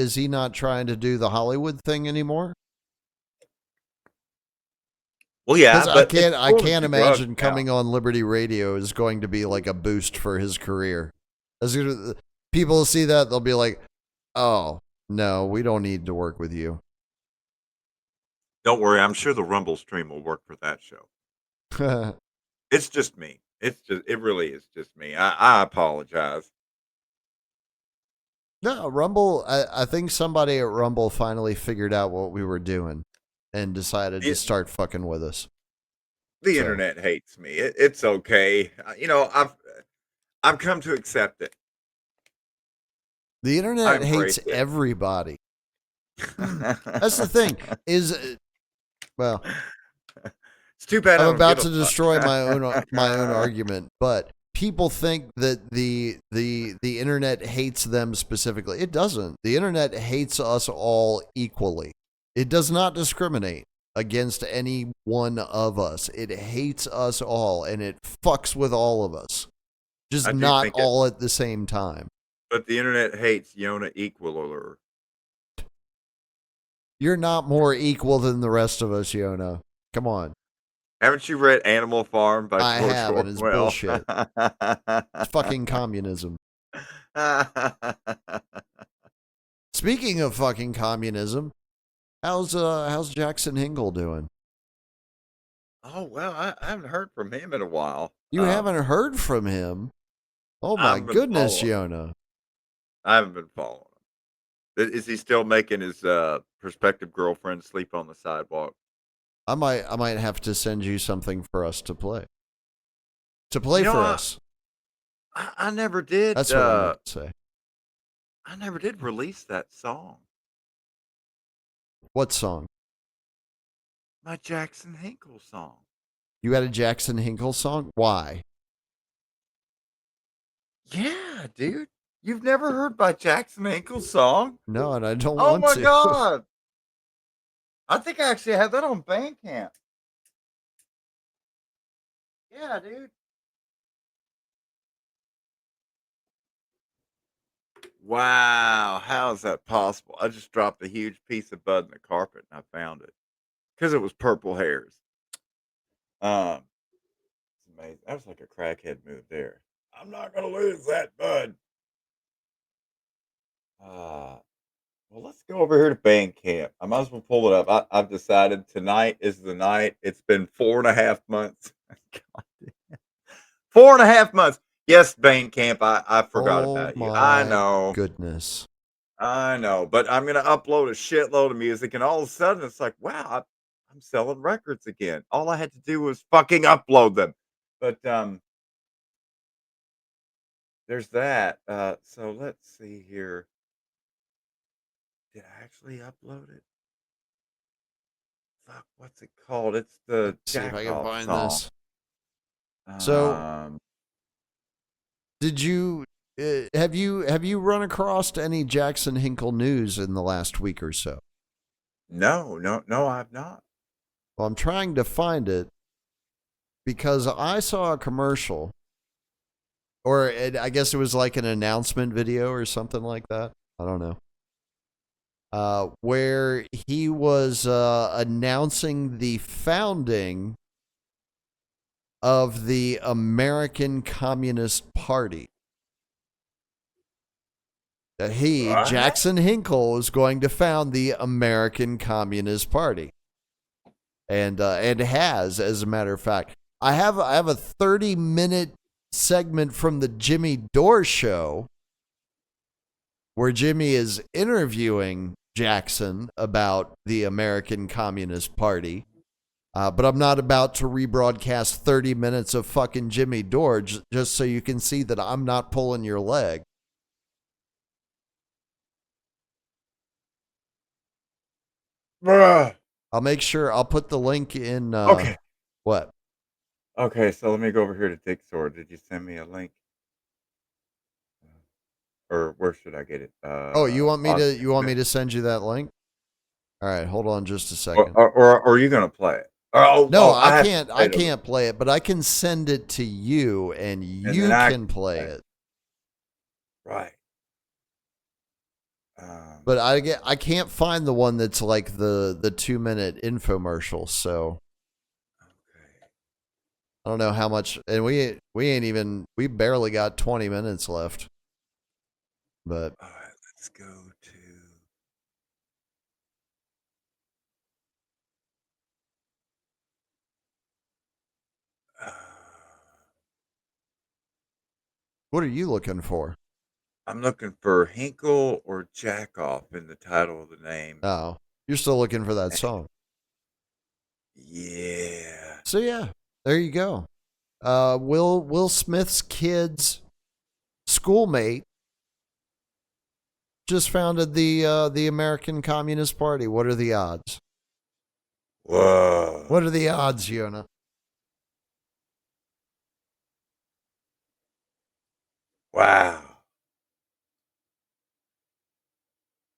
trying to do the Hollywood thing anymore? Well, yeah, but I can't imagine coming on Liberty Radio is going to be like a boost for his career. As people see that, they'll be like, "Oh no, we don't need to work with you." Don't worry, I'm sure the Rumble stream will work for that show. It's just me. It really is just me. I apologize. No, Rumble. I think somebody at Rumble finally figured out what we were doing and decided to start fucking with us. The internet hates me. It's okay. I've come to accept it. The internet hates everybody. That's the thing. Well, it's too bad. I'm about to destroy my own argument, but people think that the internet hates them specifically. It doesn't. The internet hates us all equally. It does not discriminate against any one of us. It hates us all, and it fucks with all of us. Just not all at the same time. But the internet hates Yona Equaler. You're not more equal than the rest of us, Yona. Come on. Haven't you read Animal Farm by I George have, and it's Orwell? bullshit. It's fucking communism. Speaking of fucking communism, how's Jackson Hinkle doing? Oh, well, I haven't heard from him in a while. You haven't heard from him? Oh my goodness, Yona. I haven't been following him. Is he still making his prospective girlfriend sleep on the sidewalk? I might have to send you something for us to play. For us. I never did. That's what I meant to say. I never did release that song. What song? My Jackson Hinkle song. You had a Jackson Hinkle song? Why? Yeah, dude. You've never heard my Jackson Hinkle's song? No, and I don't Oh want my to. god! I think I actually have that on Bandcamp. Yeah, dude. Wow, how is that possible? I just dropped a huge piece of bud in the carpet and I found it because it was purple hairs. It's amazing. That was like a crackhead move there. I'm not gonna lose that bud. Well, let's go over here to Bandcamp. I might as well pull it up. I've decided tonight is the night. It's been 4.5 months. God damn. 4.5 months. Yes, Bandcamp. I forgot Oh about you. I my know. goodness. I know. But I'm gonna upload a shitload of music, and all of a sudden it's like, wow, I'm selling records again. All I had to do was fucking upload them. But there's that. So let's see here. Did I actually upload it? Fuck, what's it called? It's the Let's see if I Jack can Off find song. this. So, did you have you run across any Jackson Hinkle news in the last week or so? No, I've not. Well, I'm trying to find it because I saw a commercial, or I guess it was like an announcement video or something like that. I don't know. Where he was announcing the founding of the American Communist Party. That he, What? Jackson Hinkle, is going to found the American Communist Party, and has, as a matter of fact. I have a 30-minute segment from the Jimmy Dore show where Jimmy is interviewing Jackson about the American Communist Party. But I'm not about to rebroadcast 30 minutes of fucking Jimmy Dore just so you can see that I'm not pulling your leg. Bruh. I'll make sure I'll put the link in. Okay. What? Okay, so let me go over here to Dick Sword. Did you send me a link? Or where should I get it? Oh, you want me to send you that link? All right, hold on just a second. Or are you gonna play it? No, I can't play it, but I can send it to you, and you can play it. Right. But I can't find the one that's like the 2-minute infomercial. So Okay. I don't know how much, and we barely got 20 minutes left. But all right, let's go to. What are you looking for? I'm looking for Hinkle or Jack Off in the title of the name. Oh, you're still looking for that song. Yeah. So yeah, there you go. Will Smith's kid's schoolmate just founded the American Communist Party. What are the odds? Whoa. What are the odds, Yona? Wow.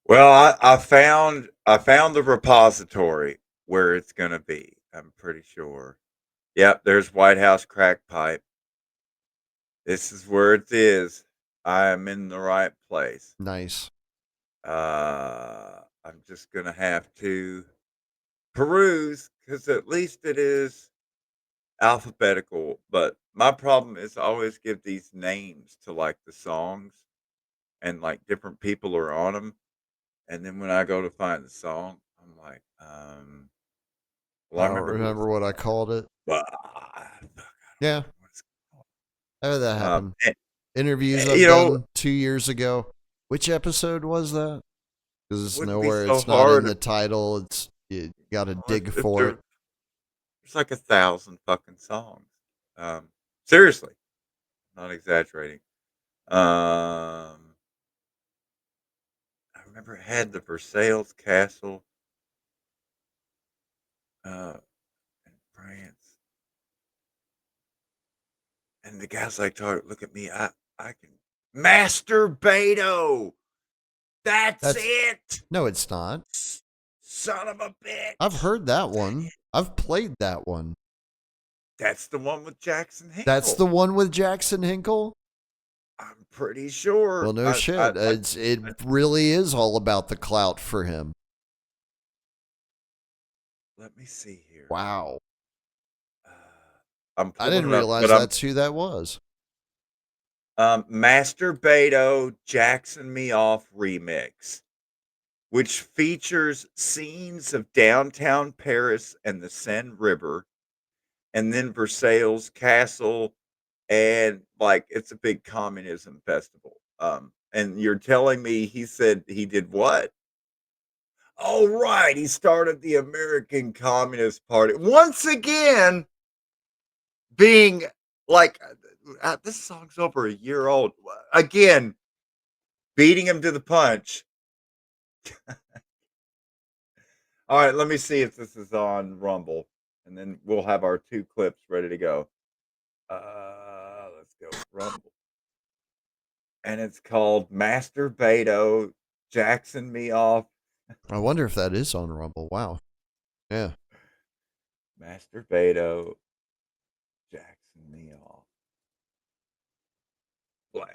Well, I found the repository where it's gonna be. I'm pretty sure. Yep, there's White House crack pipe. This is where it is. I am in the right place. Nice. I'm just gonna have to peruse because at least it is alphabetical. But my problem is I always give these names to like the songs and like different people are on them. And then when I go to find the song, I'm like, well, I I don't remember who it's remember what I called it. Yeah. How did that happen? Interviews I've done 2 years ago. Which episode was that? Because it's nowhere. It's not in the title. It's you got to dig for it. There's like 1,000 fucking songs. Seriously, not exaggerating. I remember it had the Versailles Castle in France. And the guy's like, look at me. I can masturbado. That's it. No, it's not. Son of a bitch. I've heard that one. I've played that one. That's the one with Jackson Hinkle. That's the one with Jackson Hinkle? I'm pretty sure. Well, no shit. It really is all about the clout for him. Let me see here. Wow. I didn't realize that's who that was. Masturbado Jackson Me Off remix, which features scenes of downtown Paris and the Seine River, and then Versailles Castle, and like it's a big communism festival. And you're telling me he said he did what? Oh, right. He started the American Communist Party. Once again, being like, this song's over a year old. Again, beating him to the punch. All right, let me see if this is on Rumble, and then we'll have our 2 clips ready to go. Let's go Rumble. And it's called Masturbado, Jackson Me Off. I wonder if that is on Rumble. Wow. Yeah. Masturbado, Jackson Me Off. Blam.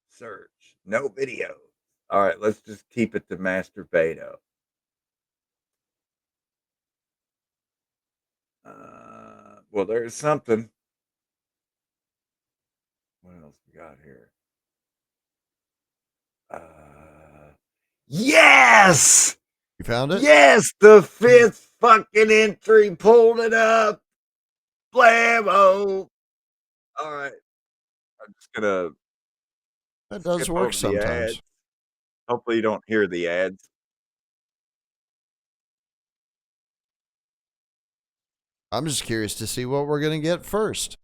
Search. No video. All right, let's just keep it to Masturbado. Well, there's something. What else we got here? Yes! You found it? Yes! The 5th fucking entry. Pulled it up. Blammo. All right. I'm just going to. That does work sometimes. Hopefully you don't hear the ads. I'm just curious to see what we're going to get first.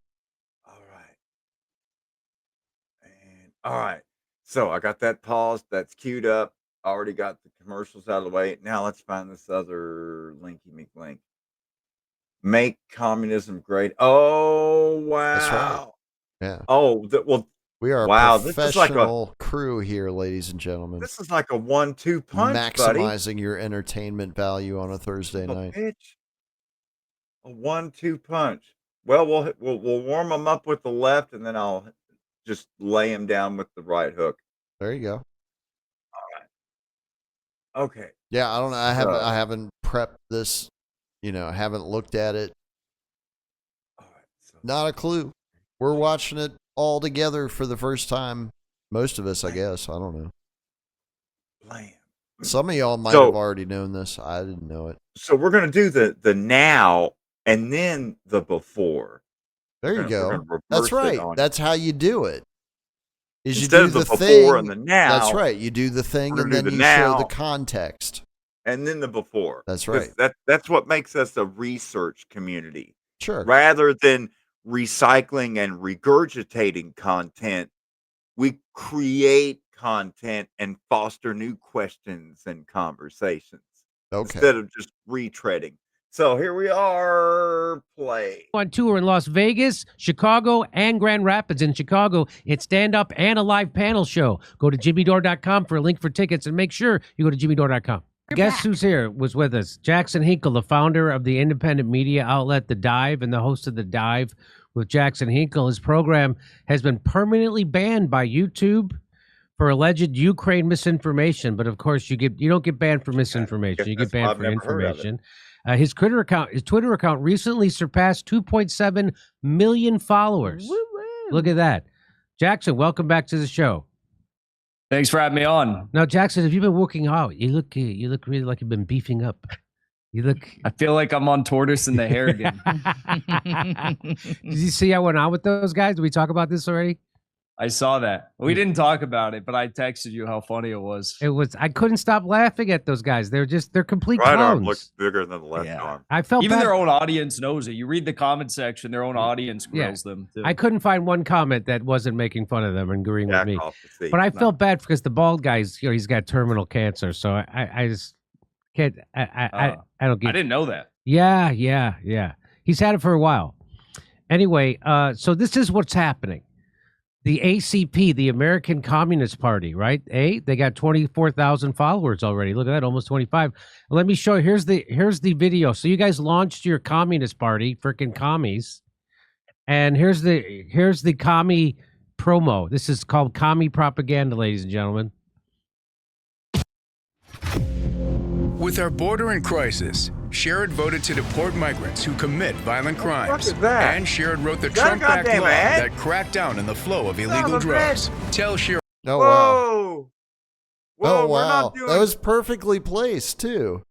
All right. So I got that paused. That's queued up. I already got the commercials out of the way. Now let's find this other linky McLink. Make communism great. Oh, wow. That's right. Yeah. Oh, we are a professional crew here, ladies and gentlemen. This is like a 1-2 punch, maximizing your entertainment value on a Thursday night. Pitch. A 1-2 punch. Well, we'll warm them up with the left, and then I'll just lay him down with the right hook. There you go. All right. Okay. Yeah, I don't know. I haven't prepped this. I haven't looked at it. All right. Not a clue. We're watching it all together for the first time. Most of us, I guess. I don't know. Blam. Some of y'all might have already known this. I didn't know it. So we're gonna do the now and then the before. There you go. That's right. That's how you do it. Instead of the before and the now. That's right. You do the thing and then you show the context. And then the before. That's right. That's what makes us a research community. Sure. Rather than recycling and regurgitating content, we create content and foster new questions and conversations. Okay. Instead of just retreading. So here we are, play. On tour in Las Vegas, Chicago, and Grand Rapids. In Chicago, it's stand-up and a live panel show. Go to jimmydore.com for a link for tickets, and make sure you go to jimmydore.com. Guess who's here was with us? Jackson Hinkle, the founder of the independent media outlet The Dive and the host of The Dive with Jackson Hinkle. His program has been permanently banned by YouTube for alleged Ukraine misinformation. But of course, you don't get banned for misinformation. You get banned for information. His Twitter account recently surpassed 2.7 million followers. Woo-woo. Look at that. Jackson, welcome back to the show. Thanks for having me on. Now, Jackson, have you been working out? You look really like you've been beefing up. I feel like I'm on Tortoise and the Hare again. Did you see I went out with those guys? Did we talk about this already? I saw that. We didn't talk about it, but I texted you how funny it was. I couldn't stop laughing at those guys. They're complete right clowns. arm looks bigger than the left arm. I felt even bad. Their own audience knows it. You read the comment section, their own audience grills them too. I couldn't find one comment that wasn't making fun of them and agreeing with me. But I felt bad because the bald guy's, he's got terminal cancer. So I just can't. I don't get. I didn't know that. Yeah. He's had it for a while. Anyway, so this is what's happening. The ACP, the American Communist Party, right? They got 24,000 followers already. Look at that, almost 25. Let me show you. Here's the video. So you guys launched your Communist Party, freaking commies. And here's the commie promo. This is called commie propaganda, ladies and gentlemen. With our border in crisis, Sherrod voted to deport migrants who commit violent crimes. And Sherrod wrote the Trump Act law that cracked down on the flow of illegal drugs. Tell Sherrod. Oh, wow. Whoa, Oh, we're wow. not doing, That was perfectly placed, too.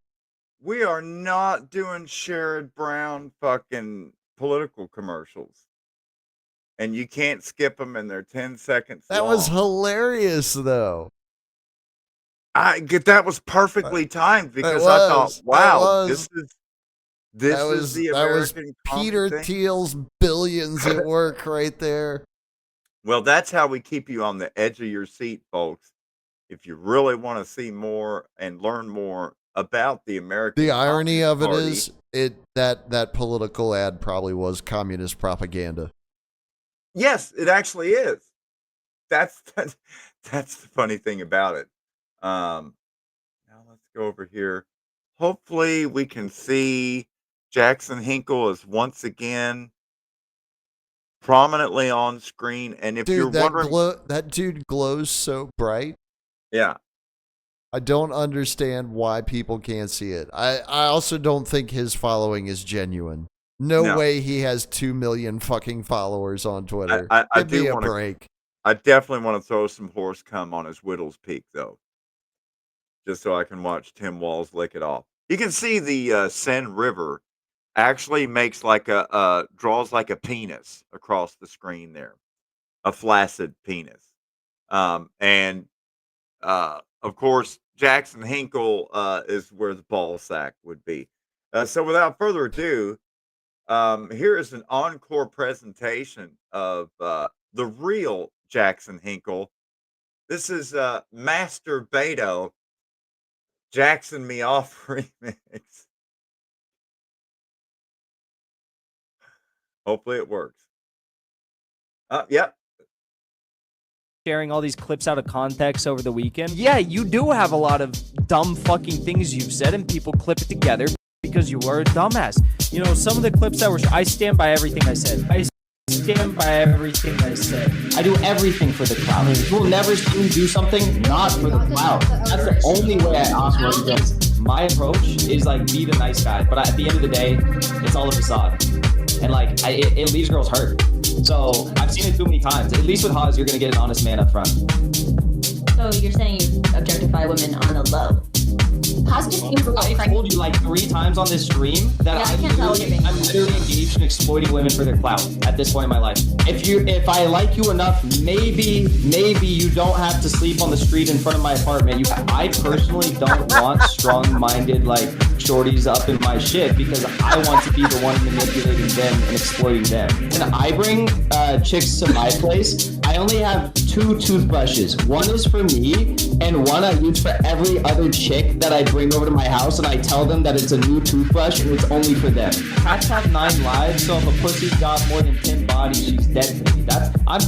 we are not doing Sherrod Brown fucking political commercials. And you can't skip them, and they're 10 seconds That long. was hilarious, though. That was perfectly timed because I thought, wow, this is the American Peter thing. Thiel's billions at work right there. Well, that's how we keep you on the edge of your seat, folks. If you really want to see more and learn more about the American The irony of it Communist is Party, that political ad probably was communist propaganda. yes, it actually is. That's the funny thing about it. Now let's go over here. Hopefully we can see Jackson Hinkle is once again prominently on screen. And if you're wondering, that dude glows so bright. yeah, I don't understand why people can't see it. I also don't think his following is genuine. No way he has 2 million fucking followers on Twitter. I Give me do a want to break. I definitely want to throw some horse cum on his Whittles Peak, though, just so I can watch Tim Walz lick it off. You can see the Seine River actually makes like draws like a penis across the screen there, a flaccid penis. And of course, Jackson Hinkle is where the ball sack would be. So without further ado, here is an encore presentation of the real Jackson Hinkle. This is Master Beto Jackson Me Off remix. Hopefully it works. Yep. Sharing all these clips out of context over the weekend. Yeah, you do have a lot of dumb fucking things you've said, and people clip it together because you are a dumbass. You know, some of the clips that were... I stand by everything I said. I stand by everything I said. I do everything for the clout. You will never see me do something not for the clout. That's the only way I operate against. My approach is like, be the nice guy. But at the end of the day, it's all a facade. And like, it leaves girls hurt. So I've seen it too many times. At least with Haas, you're going to get an honest man up front. So you're saying you objectify women on the low? Haas just seems a little I told you like 3 times on this stream that I'm literally engaged in exploiting women for their clout at this point in my life. If I like you enough, maybe you don't have to sleep on the street in front of my apartment. I personally don't want strong-minded like shorties up in my shit because I want to be the one manipulating them and exploiting them. And I bring chicks to my place. I only have 2 toothbrushes. One is for me, and one I use for every other chick that I bring over to my house, and I tell them that it's a new toothbrush and it's only for them. Cats have 9 lives, so if a pussy's got more than 10 bodies, she's dead to me. I'm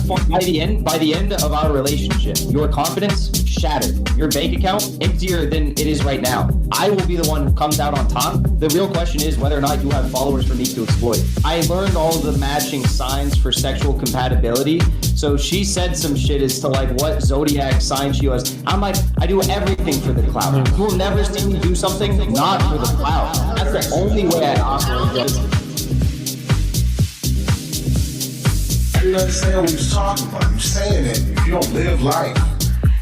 by the end of our relationship. Your confidence shattered. Your bank account emptier than it is right now. I will be the one who comes out on top. The real question is whether or not you have followers for me to exploit. I learned all of the matching signs for sexual compatibility. So she said some shit as to like what zodiac sign she was. I'm like, I do everything for the clout. You will never see me do something not for the clout. That's the only way I operate. You understand what he's talking about? You're saying that if you don't live life,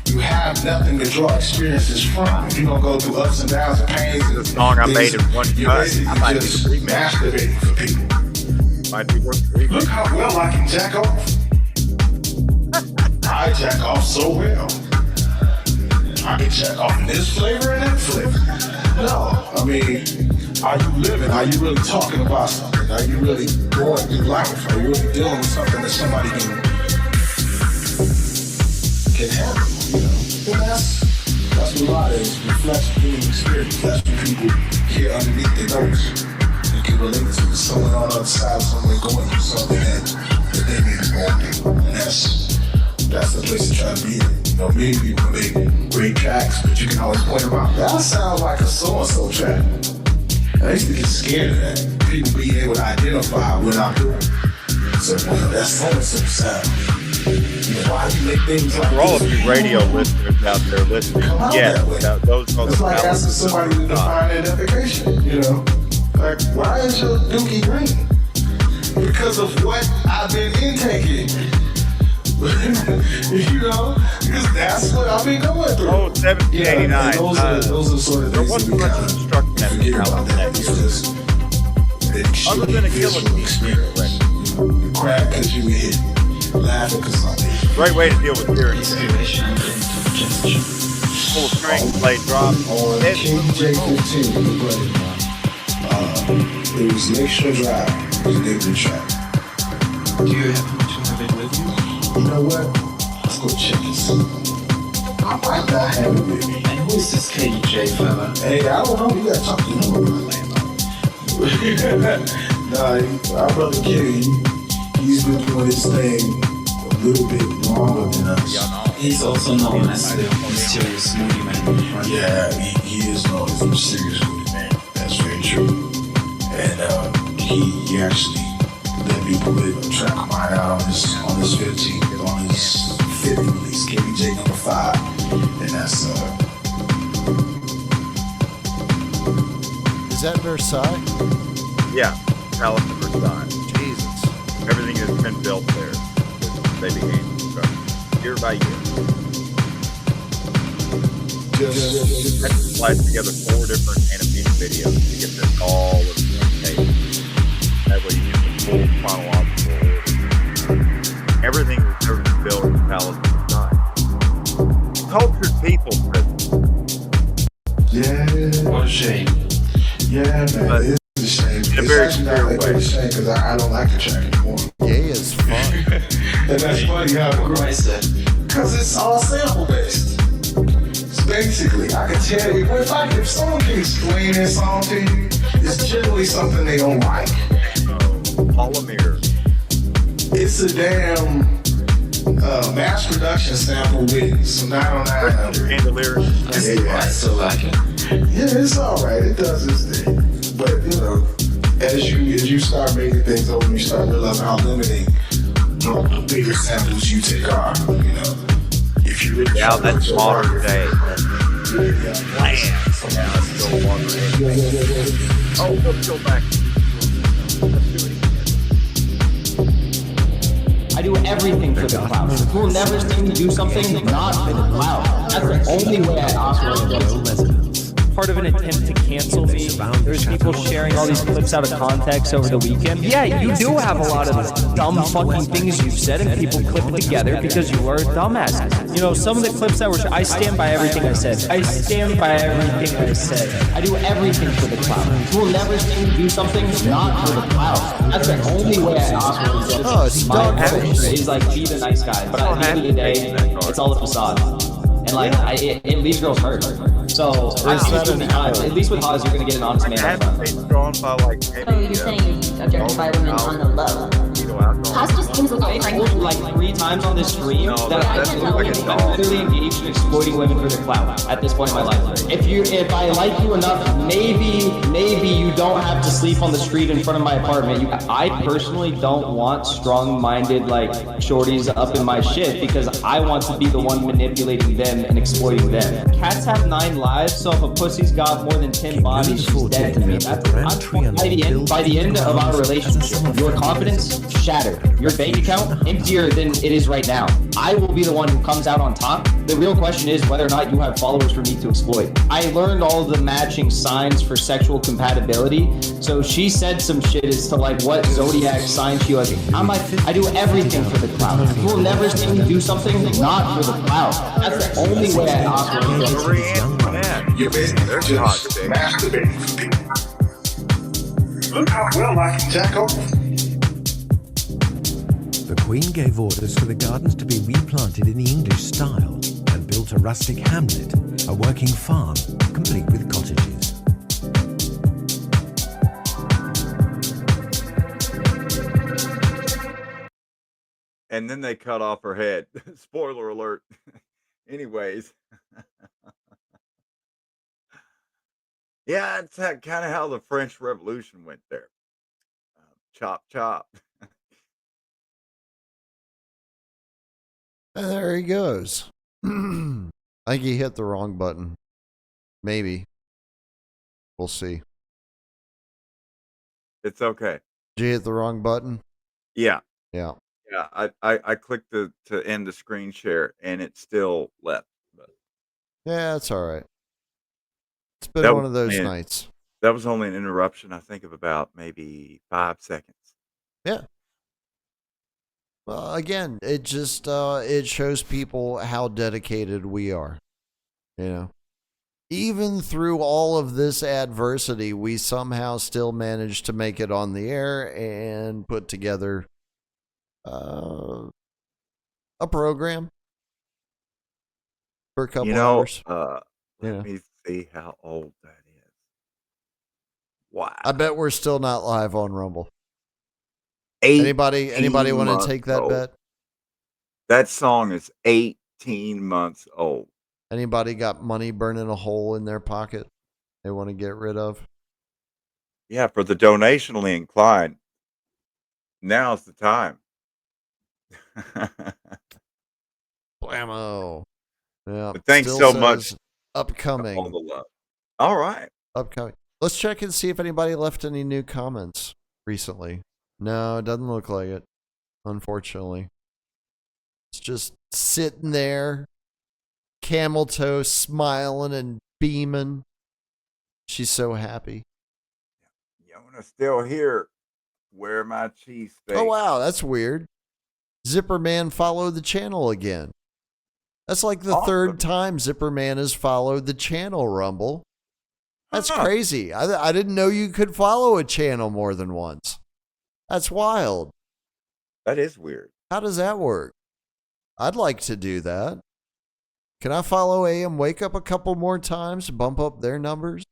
you have nothing to draw experiences from. If you don't go through ups and downs and pains, the song I made in one you're basically just masturbating for people. Might be worth the remix. Look how well I can jack off. I jack off so well. I can jack off in this flavor and that flavor. No, I mean, are you living? Are you really talking about something? Are you really going through life? Are you really dealing with something that somebody can handle? You know, and that's what a lot of it is. Reflects human experience. That's what people hear underneath their notes and can relate to someone on the other side of someone going through something. many people make great tracks, but you can always point them out. That sounds like a so-and-so track. And I used to get scared of that. People being able to identify what I'm doing. So, well, that's so-and-so sound. Why you make things like for all of you radio listeners out there listening, yes, those are it's the like asking somebody to define identification, you know? Like, why is your dookie green? Because of what I've been intaking. You know? Because that's what I've been going through. Oh, 1789. Yeah, those are sort of things what's that we much kind of instruction at forget about that. It's just other than a killer experience. You crack because you hit. Laughing because something. Great way to deal with tyranny. Full string, play drop. KJ15, it was Lakeshore Drive. It was a neighborhood track. Do you happen to have it with you? You know what? Let's go check this out. I might not have it with me. And who is this KJ fella? Hey, I don't know. You gotta talk to him about it. Nah, our brother Kenny, he's been doing his thing a little bit longer than us. He's also known as the mysterious Moody Man. Yeah, he is known as the mysterious Moody Man. That's very true. And he actually let me put a track of mine out on his 15th, on his 5th release, KBJ number 5. And that's Is that Versailles? Yeah, Palace of Versailles. Jesus. Everything has been built there. They began construction year by year. Had to splice together 4 different animated videos to get this all of the tape. That way you get the full chronological order. Everything was built in the Palace of Versailles. Cultured people, yeah. What a shame. Yeah, man. But it's a shame. In a very sincere way. It's a shame because I don't like the track anymore. Gay as fuck. And that's funny how it grows. Because it's all sample based. Basically, I can tell you, if someone can explain that song to you, it's generally something they don't like. Polymer. It's a damn mass production sample with some 909. And the lyrics. Yeah, I still like it. Yeah, it's alright. It does its thing. But, you know, as you start making things over, you start realizing how limiting the bigger samples you take are, you know. If you really now that's modern day. Land. Now it's still wandering. Oh, let's go back. Let's do it again. I do everything for the cloud. You will never see me do something not for the cloud. That's the only way I operate. Part of an attempt to cancel me. There's people sharing all these clips out of context over the weekend. Yeah, you do have a lot of dumb fucking things you've said, and people clip it together because you are a dumbass. You know, some of the clips that were, I stand by everything I said. I stand by everything I said. I do everything for the cloud. You will never see me do something not for the cloud. That's the only way I operate. Oh, it's dog He's like, be the nice guy. But at the end of the day, it's all a facade. And like, it leaves girls hurt. So, at least with Haas, you're going to get an honest man. Drawn by like So you're saying you objectify women on the low? Haas just seems like I told you like 3 times on this stream that I'm literally engaged in exploiting women for their clout at this point in my life. If I like you enough, maybe you don't have to sleep on the street in front of my apartment. I personally don't want strong-minded like shorties up in my shit because I want to be the one manipulating them and exploiting them. Cats have 9 lives, so if a pussy's got more than 10 bodies, she's dead to me. By the end of our relationship, your confidence shattered. Your bank account emptier than it is right now. I will be the one who comes out on top. The real question is whether or not you have followers for me to exploit. I learned all the matching signs for sexual compatibility. So she said some shit as to like what zodiac sign she was. I'm like, I do everything for the cloud. You will never see me do something not for the cloud. That's the only way I operate. You're basically just masturbating for people. Look how well I can jack off. The Queen gave orders for the gardens to be replanted in the English style and built a rustic hamlet, a working farm, complete with cottages. And then they cut off her head. Spoiler alert. Anyways, yeah, it's kind of how the French Revolution went there. Chop, chop. And there he goes. I think he hit the wrong button. Maybe. We'll see. It's okay. Did you hit the wrong button? Yeah. Yeah. Yeah. I clicked to end the screen share and it still left. But Yeah, it's all right. It's been one of those nights. That was only an interruption, I think, of about maybe 5 seconds. Yeah. Well, again, it just it shows people how dedicated we are. You know, even through all of this adversity, we somehow still managed to make it on the air and put together a program for a couple hours. Let me see how old that is. Wow. I bet we're still not live on Rumble. Anybody want to take that bet? That song is 18 months old. Anybody got money burning a hole in their pocket they want to get rid of? Yeah, for the donationally inclined, now's the time. Blammo. Yeah. But thanks so much. Upcoming. All the love. All right. Upcoming. Let's check and see if anybody left any new comments recently. No, it doesn't look like it, unfortunately. It's just sitting there, camel toe, smiling and beaming. She's so happy. Yona's still here. Where my cheese steak? Oh, wow. That's weird. Zipperman followed the channel again. That's like the third time Zipperman has followed the channel, Rumble. That's crazy. I didn't know you could follow a channel more than once. That's wild. That is weird. How does that work? I'd like to do that. Can I follow AM Wake Up a couple more times to bump up their numbers?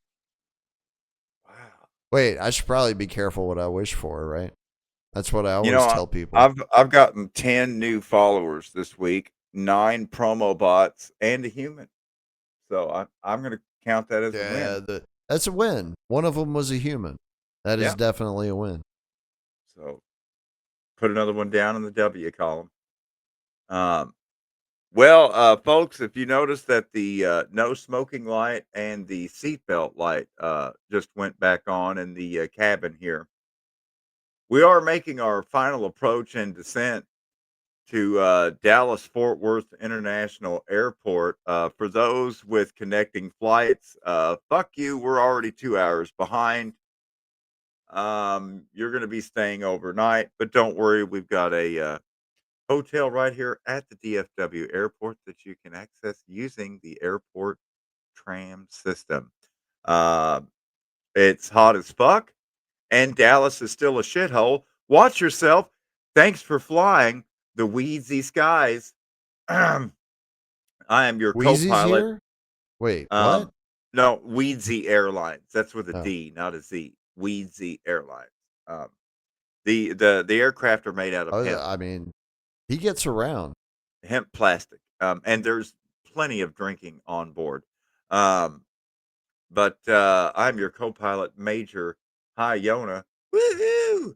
Wow. Wait, I should probably be careful what I wish for, right? That's what I always tell people. I've gotten 10 new followers this week, 9 promo bots, and a human. So I'm going to count that as a win. That's a win. One of them was a human. That is definitely a win. So put another one down in the W column. Well, folks, if you notice that the no smoking light and the seatbelt light just went back on in the cabin here, we are making our final approach and descent to Dallas-Fort Worth International Airport. For those with connecting flights, fuck you, we're already 2 hours behind. You're going to be staying overnight, but don't worry, we've got a hotel right here at the DFW airport that you can access using the airport tram system. It's hot as fuck, and Dallas is still a shithole. Watch yourself. Thanks for flying the Wheezy Skies. I am your Wheezy's co-pilot. Here? Wait, what? No, Wheezy Airlines. That's with a D, not a Z. Wheezy Airlines. The aircraft are made out of hemp. I mean, he gets around. Hemp plastic. And there's plenty of drinking on board. But I'm your co-pilot, Major High Yona. Woohoo!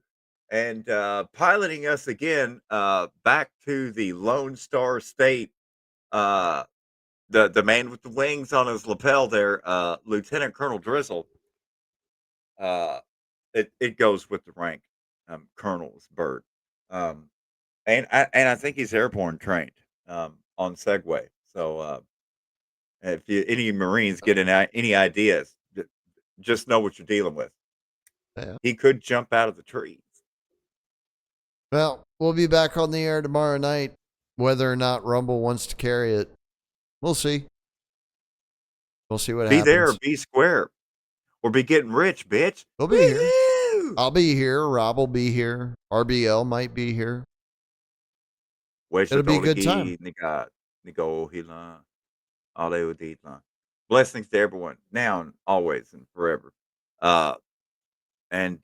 And piloting us again back to the Lone Star State. The man with the wings on his lapel there, Lieutenant Colonel Drizzle. It goes with the rank. Colonel's bird. And I think he's airborne trained on Segway. So if any Marines get any ideas, just know what you're dealing with. Yeah. He could jump out of the trees. Well, we'll be back on the air tomorrow night. Whether or not Rumble wants to carry it, we'll see. We'll see what happens. Be there, be square, or be getting rich, bitch. We'll be here. I'll be here. Rob will be here. RBL might be here. It'll be a good time. Blessings to everyone, now and always and forever. And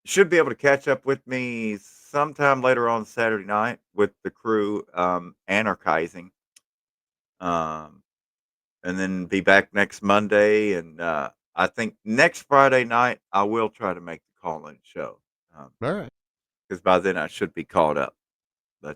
should be able to catch up with me sometime later on Saturday night with the crew anarchizing and then be back next Monday. And I think next Friday night I will try to make the call-in show. All right. Because by then I should be caught up.